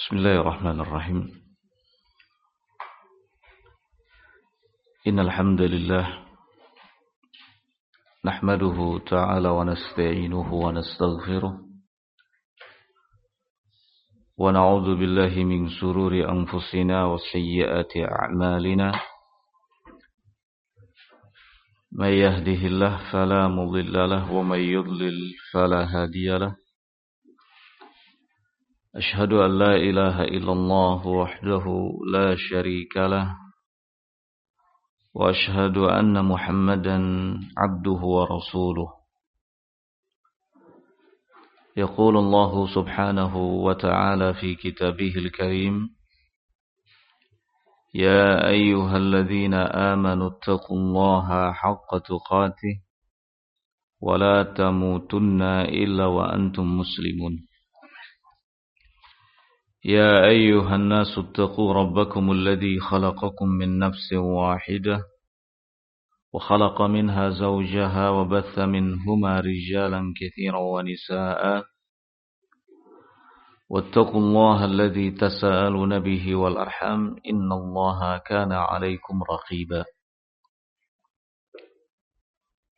Bismillahirrahmanirrahim. Innal hamdalillah nahmaduhu ta'ala wa nasta'inuhu wa nastaghfiruh wa na'udzu billahi min shururi anfusina wa sayyiati a'malina. May yahdihillahu fala mudilla lahu wa may yudlil fala hadiya lahu. Ashhadu an la ilaha illallah wahdahu la syarika lah wa ashhadu anna Muhammadan abduhu wa rasuluh. Yaqulu Allah subhanahu wa ta'ala fi kitabihil karim, ya ayyuhalladzina amanu taqullaha haqqa tuqatih wa la tamutunna illa wa antum muslimun. يا أيها الناس اتقوا ربكم الذي خلقكم من نفس واحدة وخلق منها زوجها وبث منهما رجالا كثيرا ونساء واتقوا الله الذي تساءلون به والأرحام إن الله كان عليكم رقيبا.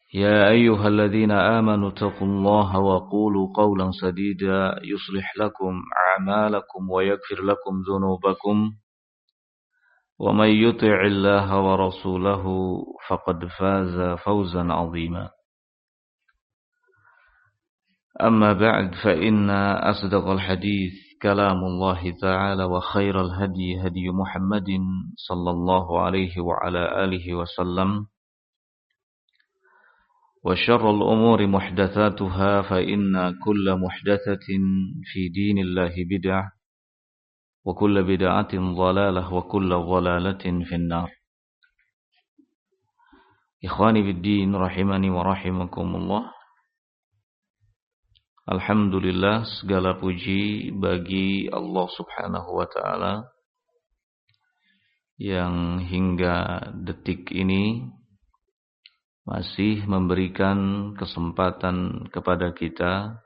يا أيها الذين آمنوا اتقوا الله وقولوا قولا سديدا يصلح لكم أعمالكم ويغفر لكم ذنوبكم ومن يطع الله ورسوله فقد فاز فوزا عظيما. أما بعد فإن أصدق الحديث كلام الله تعالى وخير الهدي هدي محمد صلى الله عليه وعلى آله وسلم وشر الأمور محدثاتها فإن كل محدثة في دين الله بدعة وكل بدعة ضلالة وكل ضلالة في النار. Ikhwani biddin rahimani wa rahimakumullah. Alhamdulillah, segala puji bagi Allah subhanahu wa ta'ala yang hingga detik ini masih memberikan kesempatan kepada kita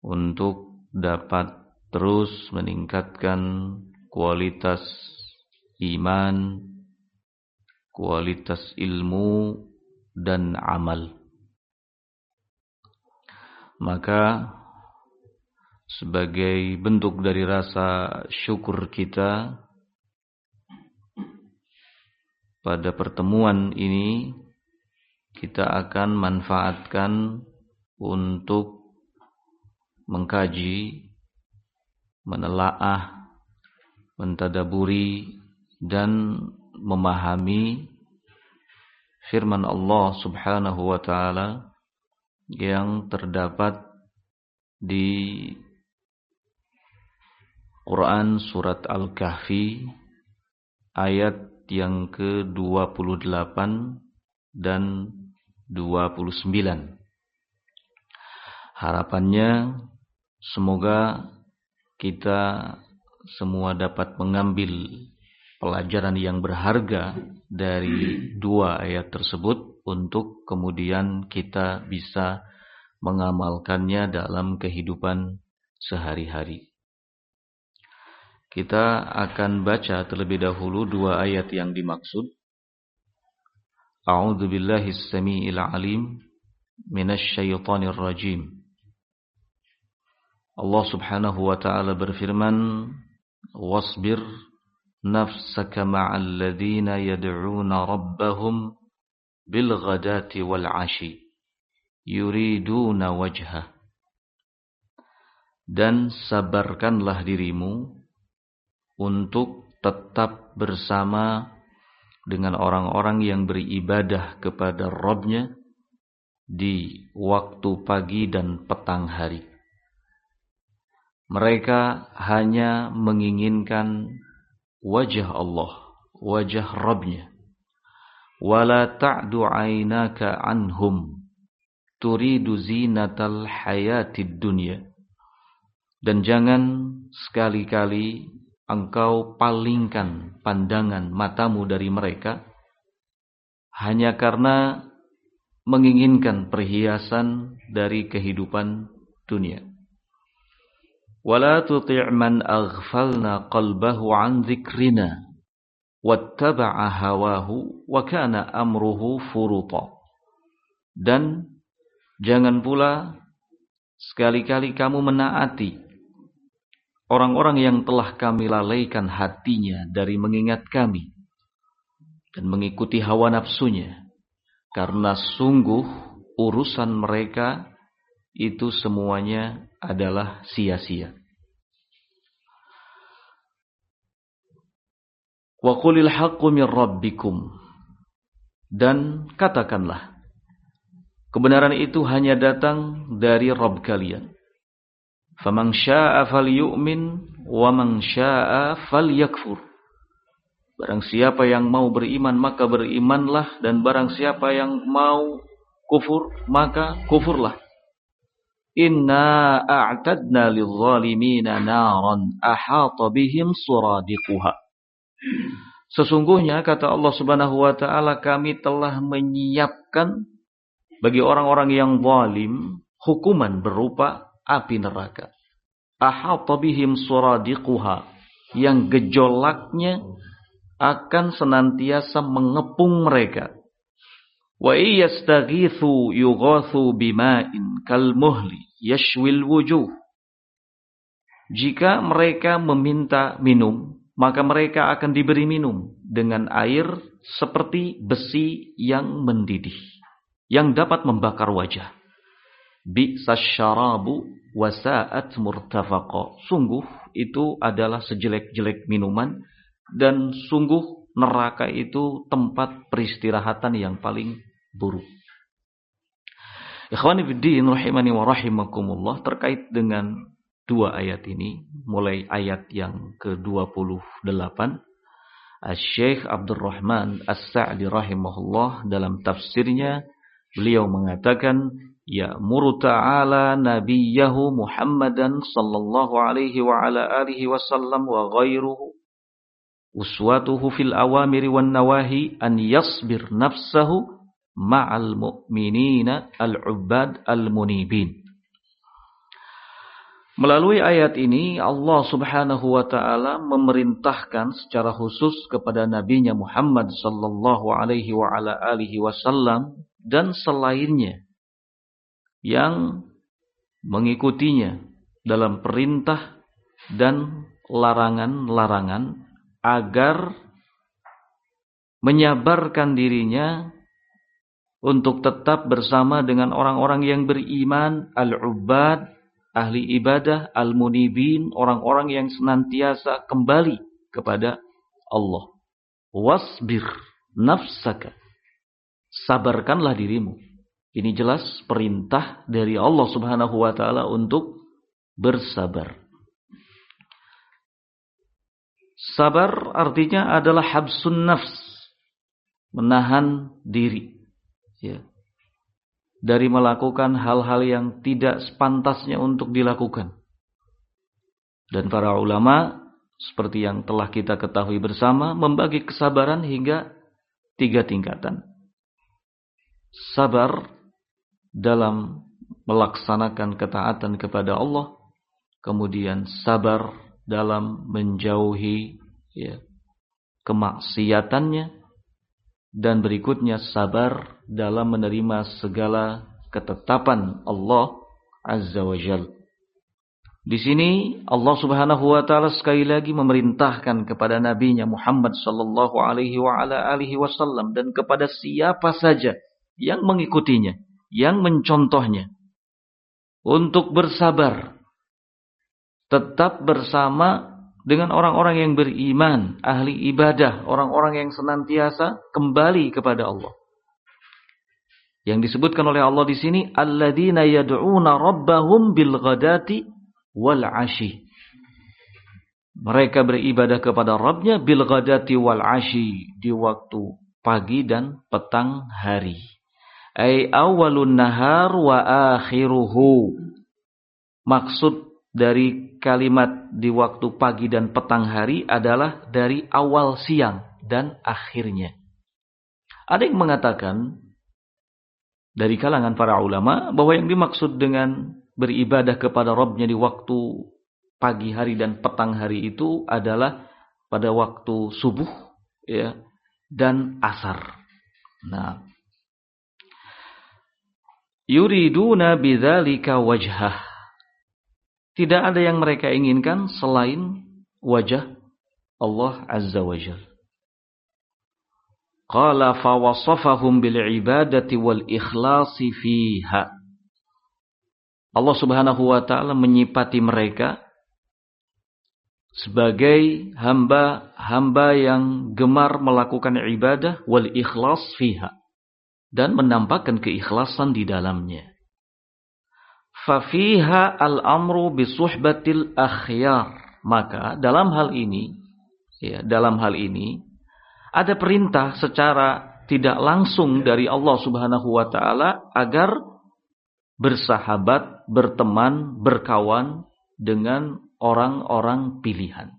untuk dapat terus meningkatkan kualitas iman, kualitas ilmu dan amal. Maka sebagai bentuk dari rasa syukur kita pada pertemuan ini, kita akan manfaatkan untuk mengkaji, menelaah, mentadaburi dan memahami firman Allah subhanahu wa ta'ala yang terdapat di Quran surat Al-Kahfi ayat yang ke-28 dan 29. Harapannya semoga kita semua dapat mengambil pelajaran yang berharga dari dua ayat tersebut untuk kemudian kita bisa mengamalkannya dalam kehidupan sehari-hari. Kita akan baca terlebih dahulu dua ayat yang dimaksud. A'udzu billahi as-sami'il 'alim minasy syaithanir rajim. Allah Subhanahu wa ta'ala berfirman, "Wasbir nafsaka ma'al ladzina yad'una rabbahum bil ghadati wal 'ashi yuriduna wajhah." Dan sabarkanlah dirimu untuk tetap bersama dengan orang-orang yang beribadah kepada Rabb-nya di waktu pagi dan petang hari. Mereka hanya menginginkan wajah Allah, wajah Rabb-nya. Wala ta'du 'ainaka 'anhum turidu zinatal hayatid dunya. Dan jangan sekali-kali engkau palingkan pandangan matamu dari mereka hanya karena menginginkan perhiasan dari kehidupan dunia. Wala tuti' man aghfalna qalbahu an dzikrina wattaba'a hawahu wa kana amruhu furuta. Dan jangan pula sekali-kali kamu menaati orang-orang yang telah kami lalaikan hatinya dari mengingat kami dan mengikuti hawa nafsunya, karena sungguh urusan mereka itu semuanya adalah sia-sia. Wa qulil haqqu min rabbikum, dan katakanlah kebenaran itu hanya datang dari Rabb kalian. Faman syaa'a falyu'min wa man syaa'a falyakfur. Barang siapa yang mau beriman maka berimanlah, dan barang siapa yang mau kufur maka kufurlah. Inna a'tadna lidh-dhalimina naran ahata bihim suradiquha. Sesungguhnya kata Allah Subhanahu wa taala, kami telah menyiapkan bagi orang-orang yang zalim hukuman berupa api neraka. Ahata bihim suradiquha, yang gejolaknya akan senantiasa mengepung mereka. Wa iyastaghithu yughathu bima'in kalmuhli yashwil wujuh. Jika mereka meminta minum, maka mereka akan diberi minum dengan air seperti besi yang mendidih, yang dapat membakar wajah. Bi'sas syarabu wa sa'at murtafaqa. Sungguh itu adalah sejelek-jelek minuman, dan sungguh neraka itu tempat peristirahatan yang paling buruk. Ikhwani fiddin rahimani wa rahimakumullah, terkait dengan dua ayat ini, mulai ayat yang ke-28, Syekh Abdurrahman As-Sa'di rahimahullah dalam tafsirnya, beliau mengatakan, ya'muru ta'ala nabiyahu Muhammadan sallallahu alaihi wa ala alihi wasallam wa ghairuhu uswatuhu fil awamiri wan nawahi an yasbir nafsahu ma'al mu'minina al-ubbad al-munibin. Melalui ayat ini Allah Subhanahu wa taala memerintahkan secara khusus kepada nabinya Muhammad sallallahu alaihi wa ala alihi wasallam dan selainnya yang mengikutinya dalam perintah dan larangan-larangan agar menyabarkan dirinya untuk tetap bersama dengan orang-orang yang beriman, al-ubbad, ahli ibadah, al-munibin, orang-orang yang senantiasa kembali kepada Allah. Wasbir nafsaka, sabarkanlah dirimu. Ini jelas perintah dari Allah Subhanahu wa taala untuk bersabar. Sabar artinya adalah habsun nafs, menahan diri, ya, dari melakukan hal-hal yang tidak sepantasnya untuk dilakukan. Dan para ulama, seperti yang telah kita ketahui bersama, membagi kesabaran hingga 3 tingkatan. Sabar dalam melaksanakan ketaatan kepada Allah, kemudian sabar dalam menjauhi, ya, kemaksiatannya, dan berikutnya sabar dalam menerima segala ketetapan Allah Azza wa Jalla. Di sini Allah Subhanahu wa taala sekali lagi memerintahkan kepada nabinya Muhammad sallallahu alaihi wa ala alihi wasallam dan kepada siapa saja yang mengikutinya, yang mencontohnya, untuk bersabar, tetap bersama dengan orang-orang yang beriman, ahli ibadah, orang-orang yang senantiasa kembali kepada Allah. Yang disebutkan oleh Allah di sini, alladzina yad'una rabbahum bil ghadati wal 'ashi. Mereka beribadah kepada Rabbnya bil ghadati wal 'ashi, di waktu pagi dan petang hari. Ai awwalun nahar wa akhiruhu. Maksud dari kalimat di waktu pagi dan petang hari adalah dari awal siang dan akhirnya. Ada yang mengatakan dari kalangan para ulama bahwa yang dimaksud dengan beribadah kepada Rabbnya di waktu pagi hari dan petang hari itu adalah pada waktu subuh, ya, dan asar. Nah, yuriduna bidzalika wajhah. Tidak ada yang mereka inginkan selain wajah Allah Azza wa Jalla. Qala fa wasafahum bil ibadati wal ikhlasi fiha. Allah Subhanahu wa taala menyifati mereka sebagai hamba-hamba yang gemar melakukan ibadah wal ikhlas fiha, dan menampakkan keikhlasan di dalamnya. Fa fiha al-amru bi suhbatil akhyar. Maka dalam hal ini ada perintah secara tidak langsung dari Allah Subhanahu wa taala agar bersahabat, berteman, berkawan dengan orang-orang pilihan.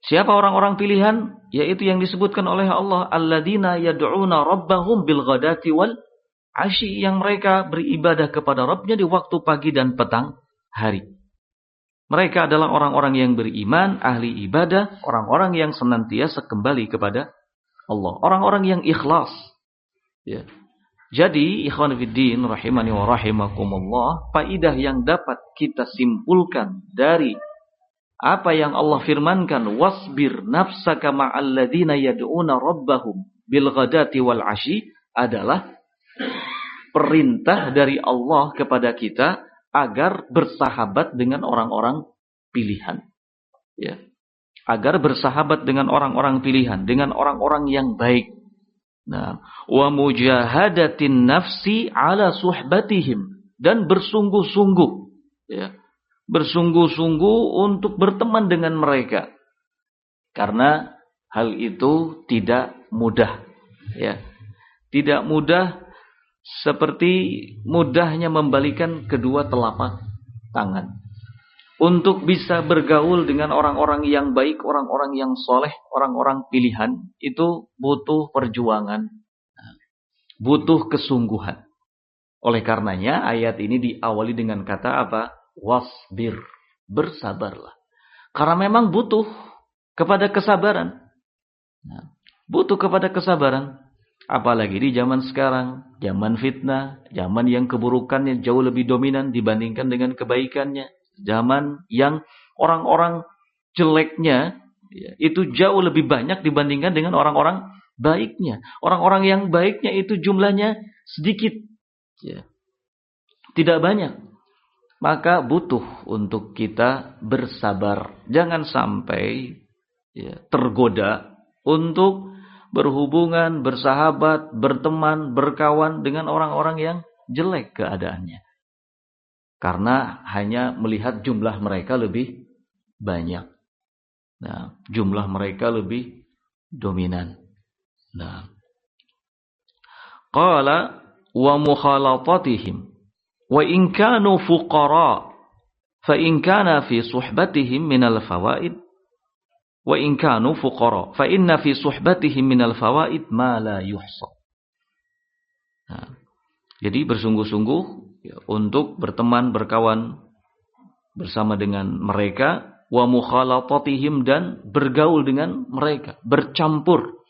Siapa orang-orang pilihan? Yaitu yang disebutkan oleh Allah, alladzina yad'una rabbahum bil ghadati wal 'asyi, yang mereka beribadah kepada Rabbnya di waktu pagi dan petang hari. Mereka adalah orang-orang yang beriman, ahli ibadah, orang-orang yang senantiasa kembali kepada Allah, orang-orang yang ikhlas. Ya. Jadi, ikhwan fiddin rahimani wa rahimakumullah, faidah yang dapat kita simpulkan dari apa yang Allah firmankan, wasbir nafsaka ma'al ladzina yad'una rabbahum bil ghadati wal 'asyi, adalah perintah dari Allah kepada kita agar bersahabat dengan orang-orang pilihan. Ya. Agar bersahabat dengan orang-orang pilihan, dengan orang-orang yang baik. Nah, wa mujahadatin nafsi ala suhbatihim, dan bersungguh-sungguh, ya, bersungguh-sungguh untuk berteman dengan mereka. Karena hal itu tidak mudah, ya. Tidak mudah seperti mudahnya membalikan kedua telapak tangan. Untuk bisa bergaul dengan orang-orang yang baik, orang-orang yang soleh, orang-orang pilihan, itu butuh perjuangan, butuh kesungguhan. Oleh karenanya ayat ini diawali dengan kata apa? Wasbir, bersabarlah. Karena memang butuh kepada kesabaran. Butuh kepada kesabaran. Apalagi di zaman sekarang, zaman fitnah, zaman yang keburukannya jauh lebih dominan dibandingkan dengan kebaikannya. Zaman yang orang-orang jeleknya, ya, itu jauh lebih banyak dibandingkan dengan orang-orang baiknya. Orang-orang yang baiknya itu jumlahnya sedikit, ya, tidak banyak. Maka butuh untuk kita bersabar. Jangan sampai, ya, tergoda untuk berhubungan, bersahabat, berteman, berkawan dengan orang-orang yang jelek keadaannya. Karena hanya melihat jumlah mereka lebih banyak. Nah, jumlah mereka lebih dominan. Nah, qala wa mukhalatatihim wa in kanu fuqara fa in kana fi suhbatihim minal fawaid wa in kanu fuqara fa inna fi suhbatihim minal fawaid ma la yuhsa. Nah, jadi bersungguh-sungguh, ya, untuk berteman, berkawan bersama dengan mereka, wa mukhalatatihim, dan bergaul dengan mereka, bercampur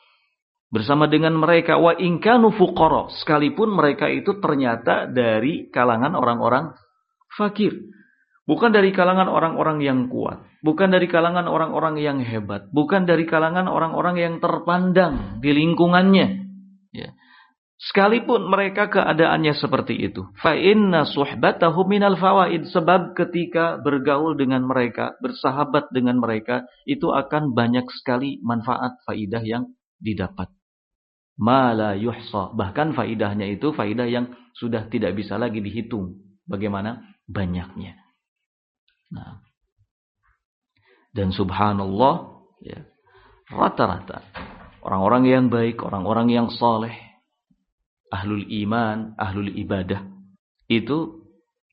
bersama dengan mereka, wa in kanu fuqara, sekalipun mereka itu ternyata dari kalangan orang-orang fakir. Bukan dari kalangan orang-orang yang kuat, bukan dari kalangan orang-orang yang hebat, bukan dari kalangan orang-orang yang terpandang di lingkungannya, ya. Sekalipun mereka keadaannya seperti itu, fa inna suhbatahu minal fawaid, sebab ketika bergaul dengan mereka, bersahabat dengan mereka, itu akan banyak sekali manfaat, faidah yang didapat. Ma la yuhsa, bahkan faidahnya itu faidah yang sudah tidak bisa lagi dihitung bagaimana banyaknya. Nah, dan subhanallah, ya, rata-rata orang-orang yang baik, orang-orang yang saleh, ahlul iman, ahlul ibadah, itu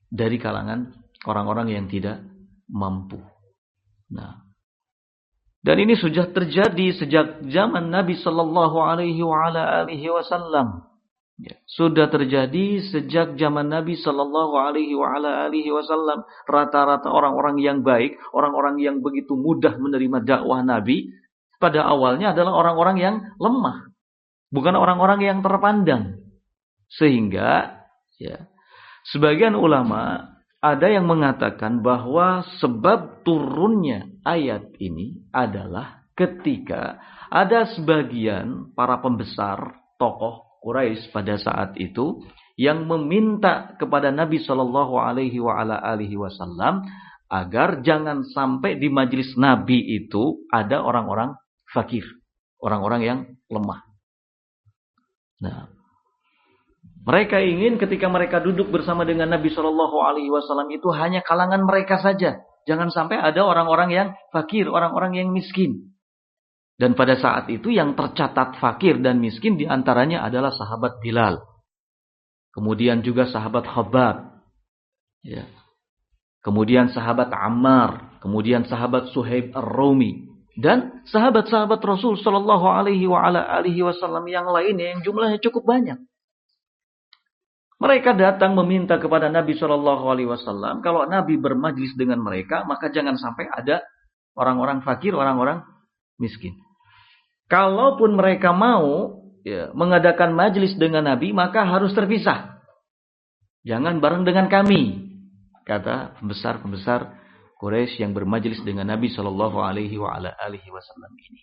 dari kalangan orang-orang yang tidak mampu. Nah, dan ini sudah terjadi sejak zaman Nabi sallallahu alaihi wasallam. Ya, sudah terjadi sejak zaman Nabi Shallallahu Alaihi Wasallam. Rata-rata orang-orang yang baik, orang-orang yang begitu mudah menerima dakwah Nabi, pada awalnya adalah orang-orang yang lemah, bukan orang-orang yang terpandang. Sehingga, ya, sebagian ulama ada yang mengatakan bahwa sebab turunnya ayat ini adalah ketika ada sebagian para pembesar tokoh Quraisy pada saat itu yang meminta kepada Nabi Shallallahu Alaihi Wasallam agar jangan sampai di majelis Nabi itu ada orang-orang fakir, orang-orang yang lemah. Nah, mereka ingin ketika mereka duduk bersama dengan Nabi Shallallahu Alaihi Wasallam itu hanya kalangan mereka saja, jangan sampai ada orang-orang yang fakir, orang-orang yang miskin. Dan pada saat itu yang tercatat fakir dan miskin diantaranya adalah sahabat Bilal. Kemudian juga sahabat Khabbab. Ya. Kemudian sahabat Ammar. Kemudian sahabat Suhaib Ar-Rumi. Dan sahabat-sahabat Rasul Sallallahu Alaihi Wasallam yang lainnya yang jumlahnya cukup banyak. Mereka datang meminta kepada Nabi Sallallahu Alaihi Wasallam. Kalau Nabi bermajlis dengan mereka, maka jangan sampai ada orang-orang fakir, orang-orang miskin. Kalaupun mereka mau mengadakan majlis dengan Nabi, maka harus terpisah. Jangan bareng dengan kami, kata pembesar-pembesar Quraisy yang bermajlis dengan Nabi Shallallahu Alaihi Wasallam ini.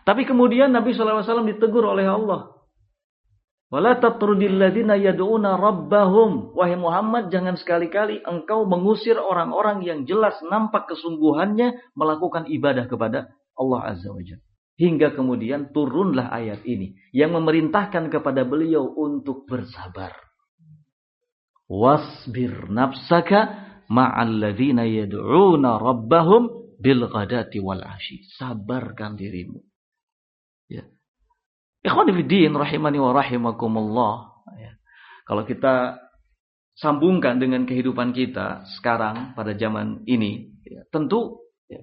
Tapi kemudian Nabi Shallallahu Alaihi Wasallam ditegur oleh Allah. Wala tatrudil ladzina yad'una rabbahum. Wahai Muhammad, jangan sekali-kali engkau mengusir orang-orang yang jelas nampak kesungguhannya melakukan ibadah kepada Allah Azza wa Jalla. Hingga kemudian turunlah ayat ini yang memerintahkan kepada beliau untuk bersabar. Wasbir nafsaka ma'al ladzina yad'una rabbahum bil ghadati wal 'ashi. Sabarkan dirimu. Ya. Ikhwani fiddin rahimani wa rahimakumullah. Ya. Kalau kita sambungkan dengan kehidupan kita sekarang pada zaman ini, ya, tentu ya,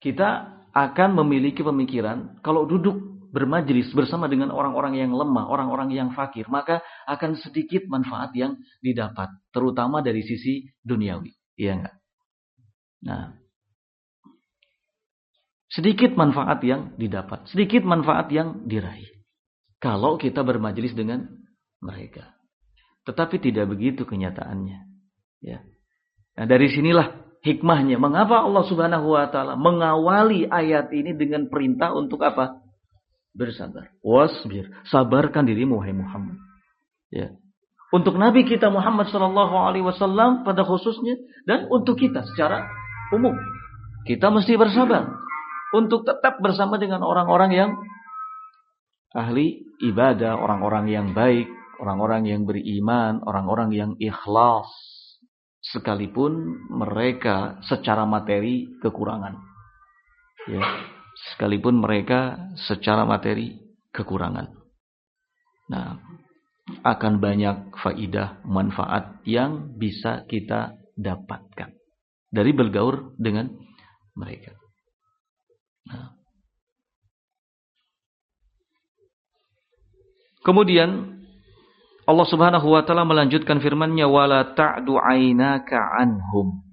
kita akan memiliki pemikiran kalau duduk bermajlis bersama dengan orang-orang yang lemah, orang-orang yang fakir, maka akan sedikit manfaat yang didapat, terutama dari sisi duniawi. Iya enggak? Nah, sedikit manfaat yang didapat, sedikit manfaat yang diraih kalau kita bermajlis dengan mereka. Tetapi tidak begitu kenyataannya. Ya. Nah, dari sinilah hikmahnya. Mengapa Allah Subhanahu wa Ta'ala mengawali ayat ini dengan perintah untuk apa? Bersabar. Wasbir. Sabarkan dirimu, wahai Muhammad. Ya. Untuk Nabi kita Muhammad Sallallahu Alaihi Wasallam pada khususnya, dan untuk kita secara umum, kita mesti bersabar untuk tetap bersama dengan orang-orang yang ahli ibadah, orang-orang yang baik, orang-orang yang beriman, orang-orang yang ikhlas. Sekalipun mereka secara materi kekurangan. Ya, sekalipun mereka secara materi kekurangan. Nah, akan banyak faidah, manfaat yang bisa kita dapatkan dari bergaul dengan mereka. Nah. Kemudian Allah Subhanahu wa Ta'ala melanjutkan firman-Nya, wala ta'du 'ainaka 'anhum.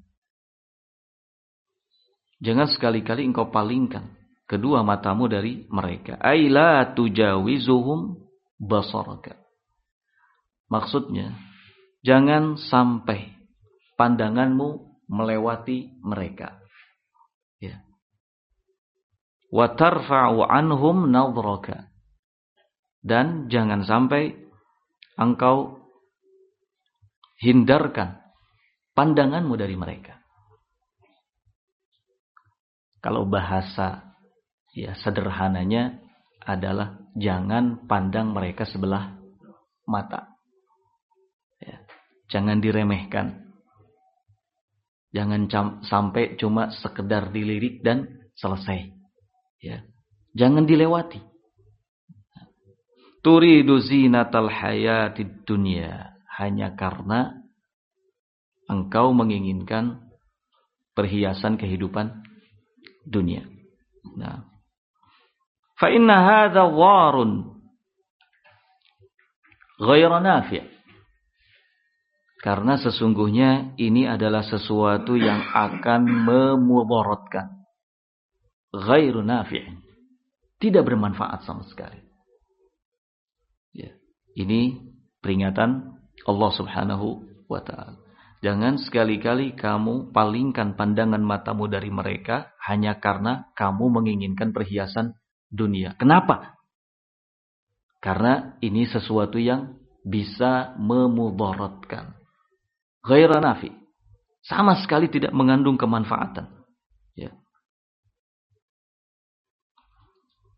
Jangan sekali-kali engkau palingkan kedua matamu dari mereka. Ai la tujawizuhum basaraka. Maksudnya, jangan sampai pandanganmu melewati mereka. Ya. Wa tarfa'u 'anhum nadhraka. Dan jangan sampai engkau hindarkan pandanganmu dari mereka. Kalau bahasa ya sederhananya adalah jangan pandang mereka sebelah mata. Ya, jangan diremehkan. Jangan sampai cuma sekedar dilirik dan selesai. Ya, jangan dilewati. Turidu zinatal hayatid dunya, hanya karena engkau menginginkan perhiasan kehidupan dunia. Nah, fa inna hadza warun Ghairu nafi'. Karena sesungguhnya ini adalah sesuatu yang akan memudaratkan. Ghairu nafi'. Tidak bermanfaat sama sekali. Ya. Ini peringatan Allah Subhanahu wa ta'ala. Jangan sekali-kali kamu palingkan pandangan matamu dari mereka hanya karena kamu menginginkan perhiasan dunia. Kenapa? Karena ini sesuatu yang bisa memudaratkan. Ghairu nafi'. Sama sekali tidak mengandung kemanfaatan. Ya.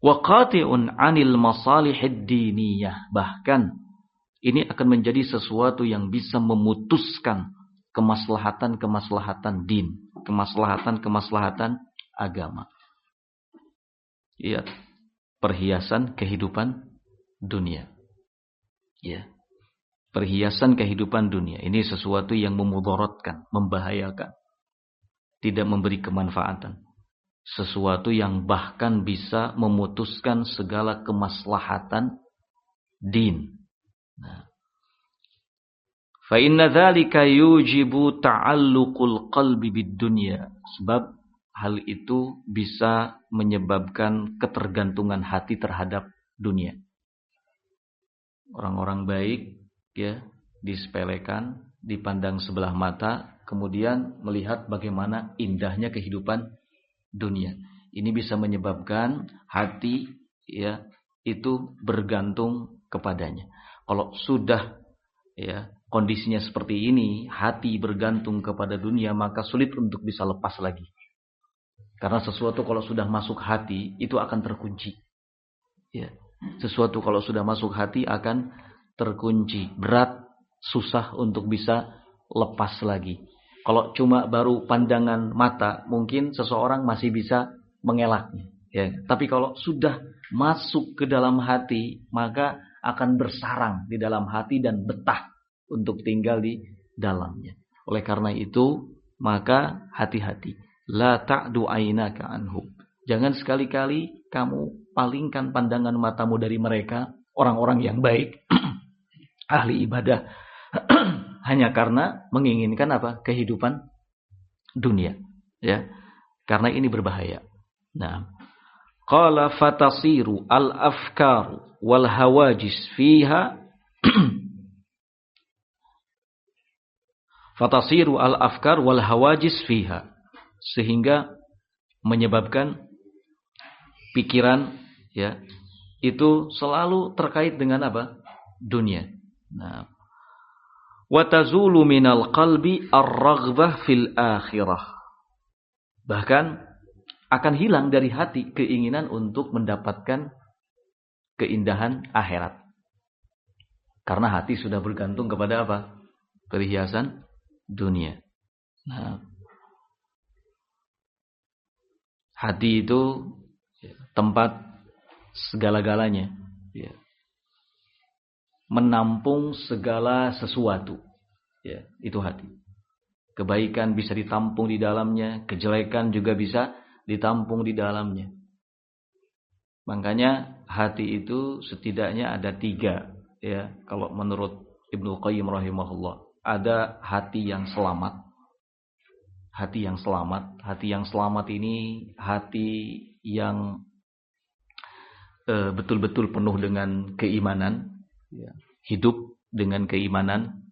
Wa qati'un 'anil masalihid diniyah. Bahkan ini akan menjadi sesuatu yang bisa memutuskan kemaslahatan-kemaslahatan din, kemaslahatan-kemaslahatan agama. Ya, perhiasan kehidupan dunia. Ya. Perhiasan kehidupan dunia ini sesuatu yang memudaratkan, membahayakan, tidak memberi kemanfaatan. Sesuatu yang bahkan bisa memutuskan segala kemaslahatan din. Nah, fa inna dzalika yujibu ta'alluqul qalbi bid-dunya. Sebab hal itu bisa menyebabkan ketergantungan hati terhadap dunia. Orang-orang baik ya disepelekan, dipandang sebelah mata, kemudian melihat bagaimana indahnya kehidupan dunia. Ini bisa menyebabkan hati ya itu bergantung kepadanya. Kalau sudah ya kondisinya seperti ini, hati bergantung kepada dunia, maka sulit untuk bisa lepas lagi. Karena sesuatu kalau sudah masuk hati, itu akan terkunci. Ya. Sesuatu kalau sudah masuk hati akan terkunci. Berat, susah untuk bisa lepas lagi. Kalau cuma baru pandangan mata, mungkin seseorang masih bisa mengelaknya. Ya. Tapi kalau sudah masuk ke dalam hati, maka akan bersarang di dalam hati dan betah untuk tinggal di dalamnya. Oleh karena itu, maka hati-hati. La ta'du aynaka anhum. Jangan sekali-kali kamu palingkan pandangan matamu dari mereka, orang-orang yang baik, ahli ibadah, hanya karena menginginkan apa? Kehidupan dunia. Ya. Karena ini berbahaya. Nah, qala fatasiru al-afkaru wal hawajis fiha fatasiru al-afkar wal hawajis fiha, sehingga menyebabkan pikiran ya itu selalu terkait dengan apa? Dunia. Nah, wa tazulu minal qalbi ar-raghbah fil akhirah. Bahkan akan hilang dari hati keinginan untuk mendapatkan keindahan akhirat. Karena hati sudah bergantung kepada apa? Perhiasan dunia. Nah, hati itu tempat segala-galanya. Ya. Menampung segala sesuatu. Ya, itu hati. Kebaikan bisa ditampung di dalamnya, kejelekan juga bisa ditampung di dalamnya. Makanya hati itu setidaknya ada 3. Ya, kalau menurut Ibnu Qayyim rahimahullah, ada hati yang selamat. Hati yang selamat. Hati yang selamat ini hati yang betul-betul penuh dengan keimanan, ya. Hidup dengan keimanan,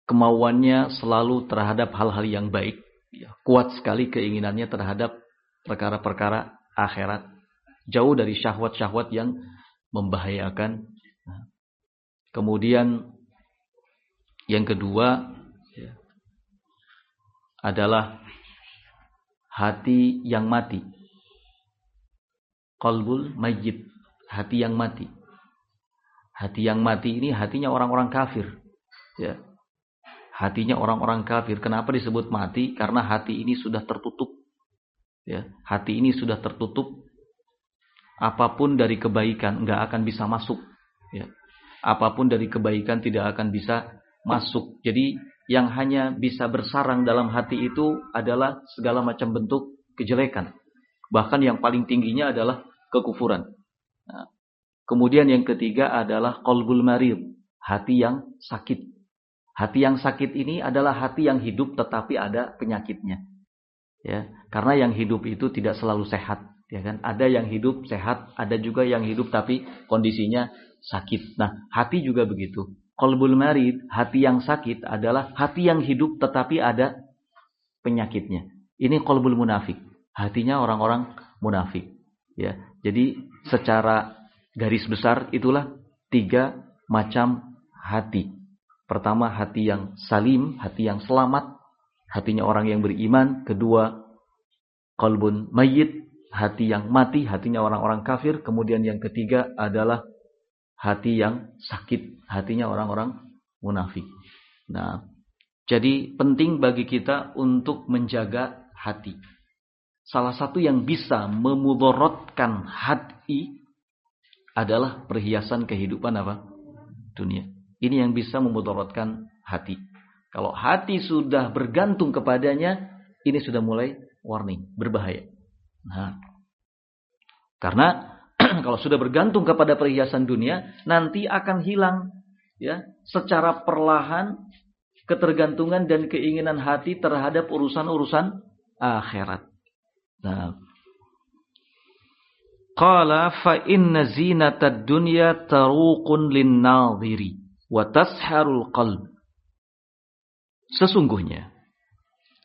kemauannya selalu terhadap hal-hal yang baik, ya. Kuat sekali keinginannya terhadap perkara-perkara akhirat, jauh dari syahwat-syahwat yang membahayakan. Nah, kemudian yang kedua ya, adalah hati yang mati. Qalbul mayyit, hati yang mati. Hati yang mati ini hatinya orang-orang kafir. Ya. Hatinya orang-orang kafir. Kenapa disebut mati? Karena hati ini sudah tertutup. Ya. Hati ini sudah tertutup. Apapun dari kebaikan enggak akan bisa masuk. Ya. Apapun dari kebaikan tidak akan bisa masuk. Jadi yang hanya bisa bersarang dalam hati itu adalah segala macam bentuk kejelekan. Bahkan yang paling tingginya adalah kekufuran. Nah, Kemudian yang ketiga adalah qalbul marid, hati yang sakit. Hati yang sakit ini adalah hati yang hidup tetapi ada penyakitnya. Ya, karena yang hidup itu tidak selalu sehat, ya kan? Ada yang hidup sehat, ada juga yang hidup tapi kondisinya sakit. Nah, hati juga begitu. Qalbul marid, hati yang sakit adalah hati yang hidup tetapi ada penyakitnya. Ini qalbul munafik, hatinya orang-orang munafik. Ya, jadi secara garis besar itulah 3 macam hati. Pertama, hati yang salim, hati yang selamat, hatinya orang yang beriman. Kedua, qalbun mayyit, hati yang mati, hatinya orang-orang kafir. Kemudian yang ketiga adalah hati yang sakit, hatinya orang-orang munafik. Nah, jadi penting bagi kita untuk menjaga hati. Salah satu yang bisa memudaratkan hati adalah perhiasan kehidupan apa? Dunia. Ini yang bisa memudaratkan hati. Kalau hati sudah bergantung kepadanya, ini sudah mulai warning, berbahaya. Nah, karena kalau sudah bergantung kepada perhiasan dunia, nanti akan hilang ya secara perlahan ketergantungan dan keinginan hati terhadap urusan-urusan akhirat. Nah, qala fa inna zinatad dunya taruqun lin-nadhiri wa tasharul qalb. Sesungguhnya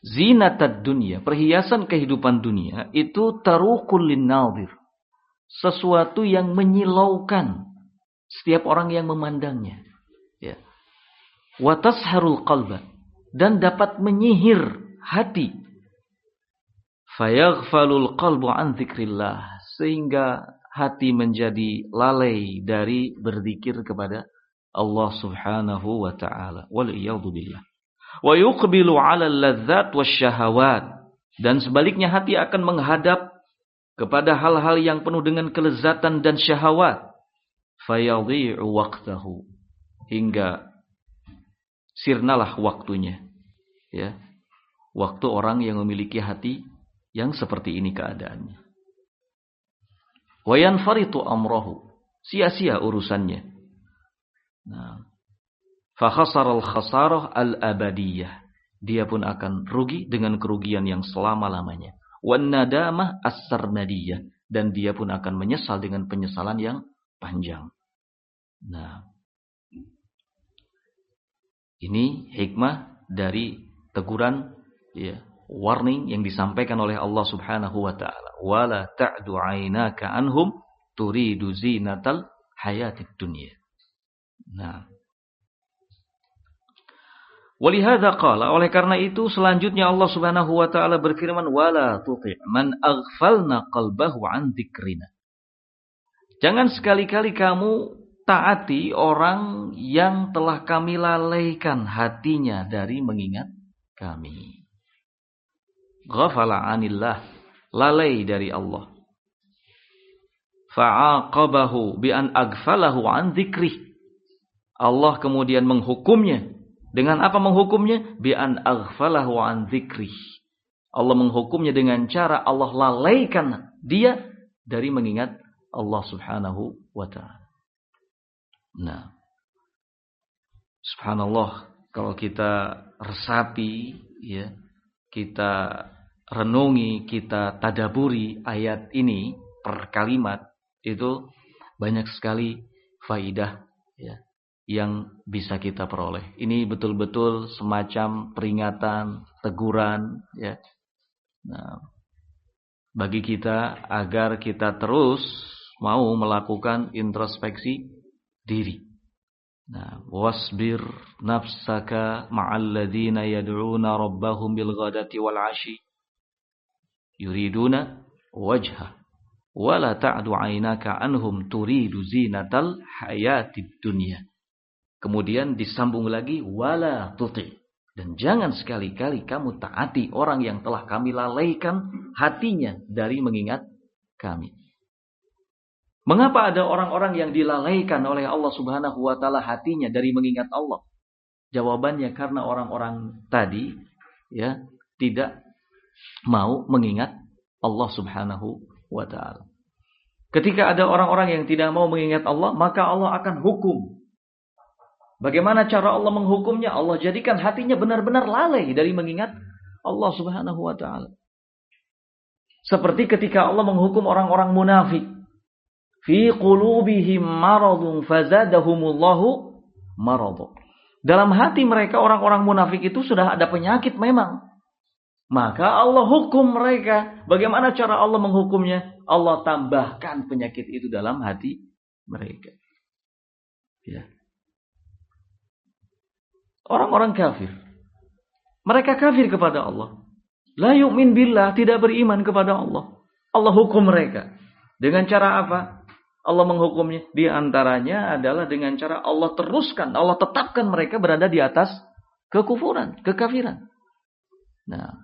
zinatad dunya, perhiasan kehidupan dunia itu taruqun lin-nadhir, sesuatu yang menyilaukan setiap orang yang memandangnya, ya. Wa tasharul qalba, dan dapat menyihir hati. Fayaghfalul qalbu an dzikrillah, sehingga hati menjadi lalai dari berzikir kepada Allah Subhanahu wa taala. Wal iyadu billah. Wa yuqbilu 'ala al-ladzat wasyahawat, dan sebaliknya hati akan menghadap kepada hal-hal yang penuh dengan kelezatan dan syahwat. Fayadhi'u waqtahu, hingga sirnalah waktunya. Ya. Waktu orang yang memiliki hati yang seperti ini keadaannya. Wa yanfaritu amrahu, sia-sia urusannya. Nah, fa khasaral khasarah al-abadiyah, dia pun akan rugi dengan kerugian yang selama-lamanya. Wan nadamah as-sarmadiyah, dan dia pun akan menyesal dengan penyesalan yang panjang. Nah, ini hikmah dari teguran, ya, warning yang disampaikan oleh Allah Subhanahu wa taala. Wala ta'du 'ainaka anhum turidu zinatal hayatid dunya. Nah, walihada qala, oleh karena itu selanjutnya Allah Subhanahu wa taala berfirman, wala tuti' man aghfalna qalbahu an dzikrina. Jangan sekali-kali kamu taati orang yang telah kami lalaikan hatinya dari mengingat kami. Ghafala 'anillah, lalai dari Allah. Fa'aqabahu bi an aghfalahu an dzikrih. Allah kemudian menghukumnya. Dengan apa menghukumnya? Bi an aghfalahu an dzikrih. Allah menghukumnya dengan cara Allah lalaikan dia dari mengingat Allah Subhanahu wa taala. Nah, subhanallah, kalau kita resapi, ya, kita renungi, kita tadaburi ayat ini per kalimat, itu banyak sekali faidah, ya, yang bisa kita peroleh. Ini betul-betul semacam peringatan, teguran, ya. Nah, bagi kita agar kita terus mau melakukan introspeksi diri. Nah, wasbir nafsaka ma'al ladzina yad'una rabbahum bil ghadati wal 'ashi yuriduna wajha wa la ta'du 'ainaka anhum turidu zinatal hayatid dunya. Kemudian disambung lagi wala tuti', dan jangan sekali-kali kamu taati orang yang telah kami lalaikan hatinya dari mengingat kami. Mengapa ada orang-orang yang dilalaikan oleh Allah Subhanahu wa taala hatinya dari mengingat Allah? Jawabannya karena orang-orang tadi, ya, tidak mau mengingat Allah Subhanahu wa taala. Ketika ada orang-orang yang tidak mau mengingat Allah, maka Allah akan hukum. Bagaimana cara Allah menghukumnya? Allah jadikan hatinya benar-benar lalai dari mengingat Allah Subhanahu wa ta'ala. Seperti ketika Allah menghukum orang-orang munafik. Fi qulubihim maradun fazadahumullahu maradun. Dalam hati mereka orang-orang munafik itu sudah ada penyakit memang. Maka Allah hukum mereka. Bagaimana cara Allah menghukumnya? Allah tambahkan penyakit itu dalam hati mereka. Ya. Orang-orang kafir. Mereka kafir kepada Allah. La yu'min billah, tidak beriman kepada Allah. Allah hukum mereka. Dengan cara apa? Allah menghukumnya. Di antaranya adalah dengan cara Allah teruskan, Allah tetapkan mereka berada di atas kekufuran, kekafiran. Nah,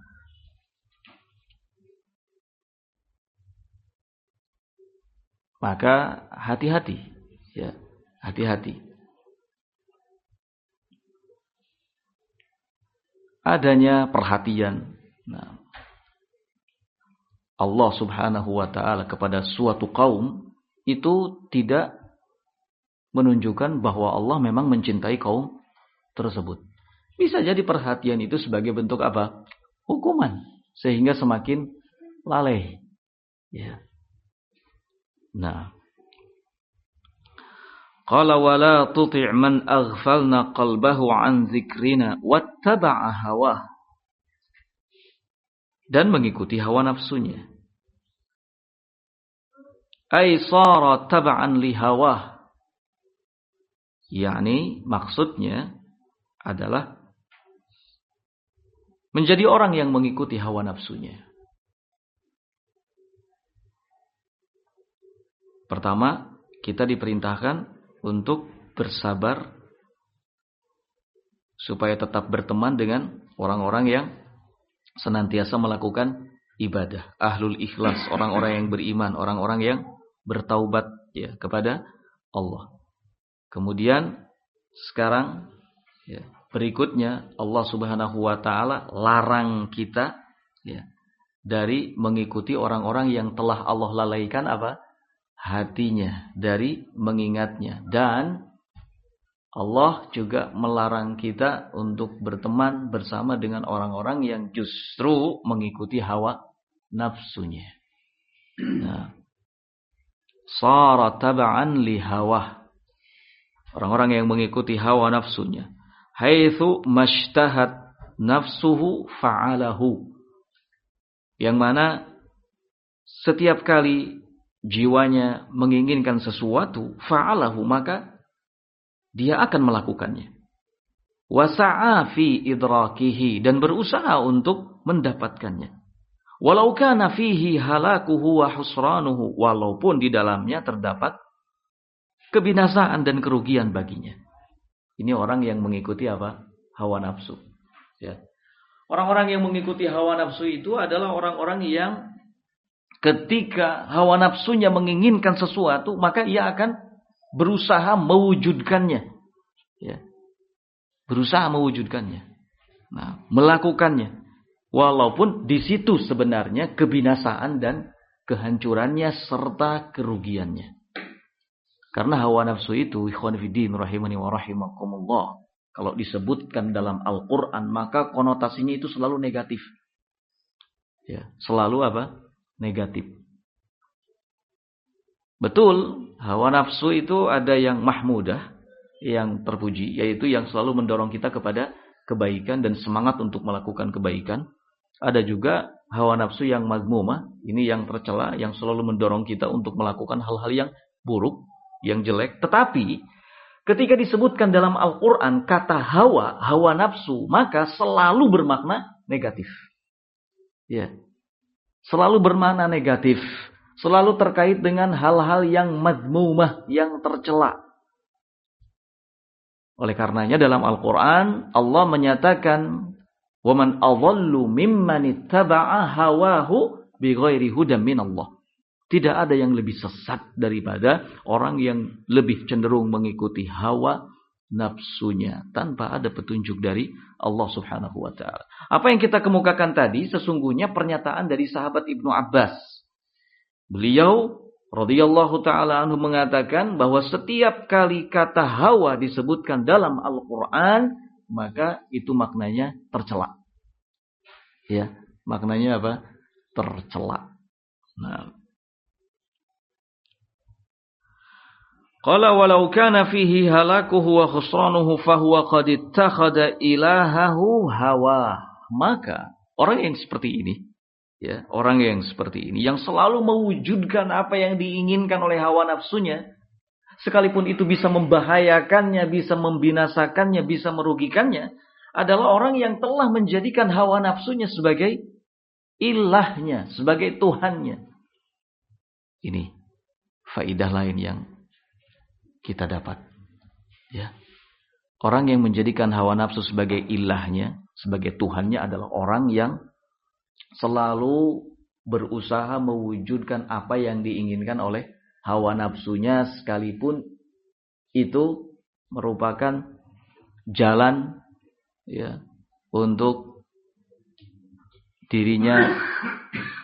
maka hati-hati, ya, hati-hati. Adanya perhatian. Nah, Allah Subhanahu wa ta'ala kepada suatu kaum itu tidak menunjukkan bahwa Allah memang mencintai kaum tersebut. Bisa jadi perhatian itu sebagai bentuk apa? Hukuman. Sehingga semakin lalai. Ya. Nah. Qala wala tuti' man aghfalna qalbahu an dzikrina wattaba'a hawah. Dan mengikuti hawa nafsunya. Ay sara tab'an li hawah. Yani maksudnya adalah menjadi orang yang mengikuti hawa nafsunya. Pertama, kita diperintahkan untuk bersabar supaya tetap berteman dengan orang-orang yang senantiasa melakukan ibadah, ahlul ikhlas, orang-orang yang beriman, orang-orang yang bertaubat ya kepada Allah. Kemudian sekarang ya, berikutnya Allah Subhanahu wa taala larang kita ya dari mengikuti orang-orang yang telah Allah lalaikan apa? Hatinya dari mengingatnya, dan Allah juga melarang kita untuk berteman bersama dengan orang-orang yang justru mengikuti hawa nafsunya. Nah, sara tab'an li hawah. Orang-orang yang mengikuti hawa nafsunya. Haitsu mashtahat nafsuhu fa'alahu. Yang mana setiap kali jiwanya menginginkan sesuatu, fa'alahu, maka dia akan melakukannya. Wasa'a fi idrakihi, dan berusaha untuk mendapatkannya. Walau kana fihi halakuhu wa husranuhu, walaupun di dalamnya terdapat kebinasaan dan kerugian baginya. Ini orang yang mengikuti apa? Hawa nafsu. Ya. Orang-orang yang mengikuti hawa nafsu itu adalah orang-orang yang ketika hawa nafsunya menginginkan sesuatu, maka ia akan berusaha mewujudkannya. Ya. Berusaha mewujudkannya. Nah, melakukannya. Walaupun di situ sebenarnya kebinasaan dan kehancurannya serta kerugiannya. Karena hawa nafsu itu, ikhwan fiddin rahimani wa rahimakumullah, kalau disebutkan dalam Al-Quran, maka konotasinya itu selalu negatif. Ya, selalu apa? Negatif. Betul, hawa nafsu itu ada yang mahmudah, yang terpuji, yaitu yang selalu mendorong kita kepada kebaikan dan semangat untuk melakukan kebaikan. Ada juga hawa nafsu yang mazmumah, ini yang tercela, yang selalu mendorong kita untuk melakukan hal-hal yang buruk, yang jelek. Tetapi ketika disebutkan dalam Al-Quran kata hawa nafsu, maka selalu bermakna negatif. Ya. Selalu bermakna negatif. Selalu terkait dengan hal-hal yang madmumah, yang tercela. Oleh karenanya dalam Al-Quran Allah menyatakan, وَمَنْ أَضَلُّ مِمَّنِ اتَّبَعَ هَوَاهُ بِغَيْرِ هُدًى مِنَ اللَّهِ. Tidak ada yang lebih sesat daripada orang yang lebih cenderung mengikuti hawa nafsunya tanpa ada petunjuk dari Allah Subhanahu wa ta'ala. Apa yang kita kemukakan tadi sesungguhnya pernyataan dari sahabat Ibnu Abbas. Beliau radhiyallahu taala anhu mengatakan bahwa setiap kali kata hawa disebutkan dalam Al-Qur'an, maka itu maknanya tercela. Ya, maknanya apa? Tercela. Nah, qala walau kana fihi halakuhu wa khusranuhu fahuwa qad ittakhadha ilahahu hawa. Maka orang yang seperti ini, ya, orang yang seperti ini yang selalu mewujudkan apa yang diinginkan oleh hawa nafsunya, sekalipun itu bisa membahayakannya, bisa membinasakannya, bisa merugikannya, adalah orang yang telah menjadikan hawa nafsunya sebagai ilahnya, sebagai Tuhannya. Ini faidah lain yang kita dapat, ya. Orang yang menjadikan hawa nafsu sebagai ilahnya, sebagai Tuhannya adalah orang yang selalu berusaha mewujudkan apa yang diinginkan oleh hawa nafsunya, sekalipun itu merupakan jalan, ya, untuk dirinya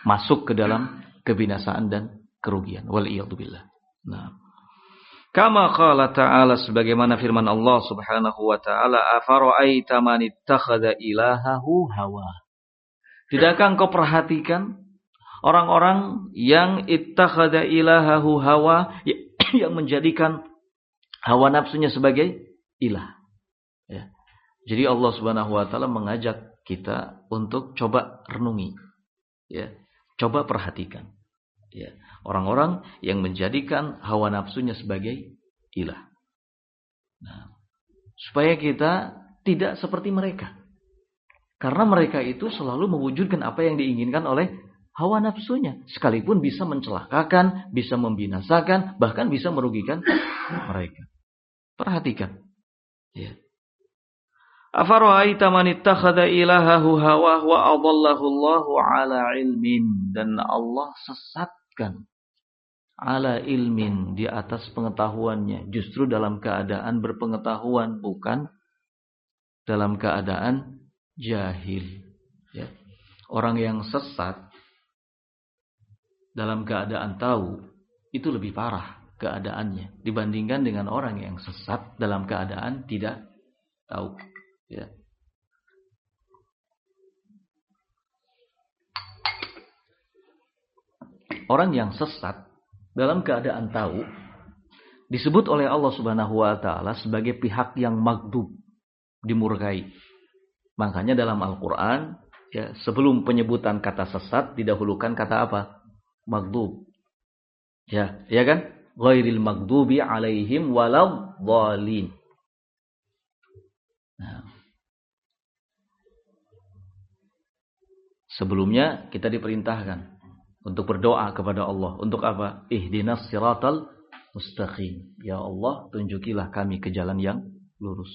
masuk ke dalam kebinasaan dan kerugian. Waliyadzubillah. Nah, kama qala ta'ala, sebagaimana firman Allah Subhanahu wa ta'ala, afara'aita man ittakhadha ilahahu hawa. Tidakkah engkau perhatikan orang-orang yang ittakhadha ilahahu hawa, yang menjadikan hawa nafsunya sebagai ilah, ya. Jadi Allah Subhanahu wa ta'ala mengajak kita untuk coba renungi, ya, coba perhatikan, ya, orang-orang yang menjadikan hawa nafsunya sebagai ilah. Nah, supaya kita tidak seperti mereka. Karena mereka itu selalu mewujudkan apa yang diinginkan oleh hawa nafsunya, sekalipun bisa mencelakakan, bisa membinasakan, bahkan bisa merugikan mereka. Perhatikan, ya. Afara'aita man ittakhadha ilahahu hawa wa adallahu Allahu ala ilmin, dan Allah sesatkan ala ilmin, di atas pengetahuannya, justru dalam keadaan berpengetahuan, bukan dalam keadaan jahil, ya. Orang yang sesat dalam keadaan tahu itu lebih parah keadaannya dibandingkan dengan orang yang sesat dalam keadaan tidak tahu, ya. Orang yang sesat dalam keadaan tahu disebut oleh Allah Subhanahu wa ta'ala sebagai pihak yang maghdub, dimurkai. Makanya dalam Al-Quran, ya, sebelum penyebutan kata sesat didahulukan kata apa? Maghdub. Ya, ya kan? Ghairil maghdubi alaihim waladhdallin. Nah, sebelumnya kita diperintahkan untuk berdoa kepada Allah. Untuk apa? Ihdinas siratal mustaqim. Ya Allah, tunjukilah kami ke jalan yang lurus.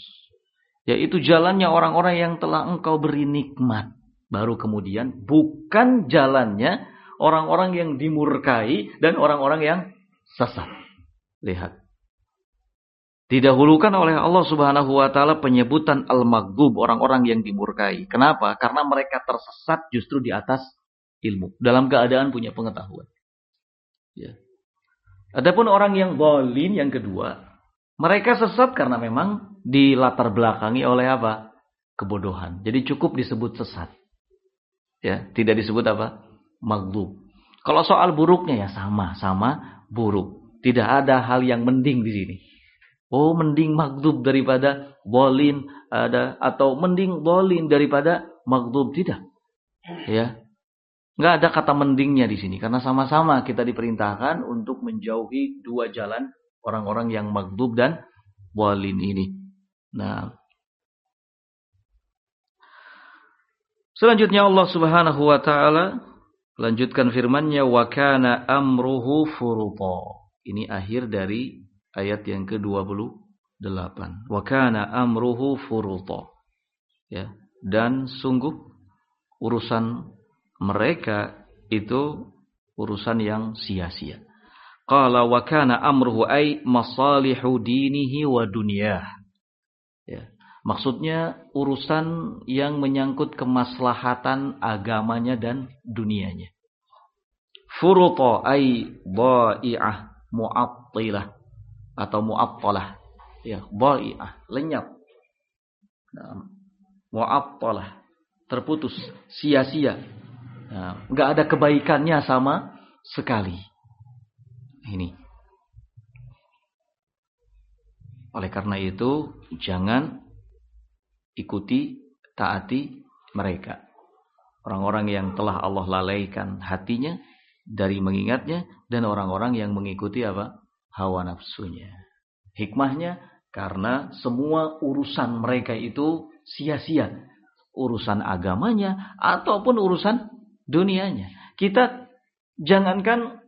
Yaitu jalannya orang-orang yang telah Engkau beri nikmat. Baru kemudian, bukan jalannya orang-orang yang dimurkai dan orang-orang yang sesat. Lihat. Didahulukan oleh Allah Subhanahu wa ta'ala penyebutan al-maghdub, orang-orang yang dimurkai. Kenapa? Karena mereka tersesat justru di atas ilmu, dalam keadaan punya pengetahuan, ya. Adapun orang yang dhalin yang kedua, mereka sesat karena memang dilatar belakangi oleh apa? Kebodohan. Jadi cukup disebut sesat, ya, tidak disebut apa? Maghdub. Kalau soal buruknya ya sama buruk. Tidak ada hal yang mending di sini. Oh, mending maghdub daripada dhalin, ada, atau mending dhalin daripada maghdub, tidak, ya. Nggak ada kata mendingnya di sini, karena sama-sama kita diperintahkan untuk menjauhi dua jalan orang-orang yang maghdub dan dhalin ini. Nah, selanjutnya Allah Subhanahu wa ta'ala lanjutkan firman-Nya, wa kana amruhu furuta. Ini akhir dari ayat yang ke-28. Wa kana amruhu furuta. Ya, dan sungguh urusan mereka itu urusan yang sia-sia. Qala wa kana amruhu ay masalihu dinihi wa dunyah. Ya, maksudnya urusan yang menyangkut kemaslahatan agamanya dan dunianya. Furuta ay dha'i'ah, mu'attilah atau mu'attalah. Ya, dha'i'ah, lenyap. Nah, mu'attalah, terputus, sia-sia. Nah, enggak ada kebaikannya sama sekali. Ini. Oleh karena itu, jangan ikuti, taati mereka. Orang-orang yang telah Allah lalaikan hatinya dari mengingatnya, dan orang-orang yang mengikuti apa? Hawa nafsunya. Hikmahnya, karena semua urusan mereka itu sia-sia. Urusan agamanya ataupun urusan dunianya. Kita jangankan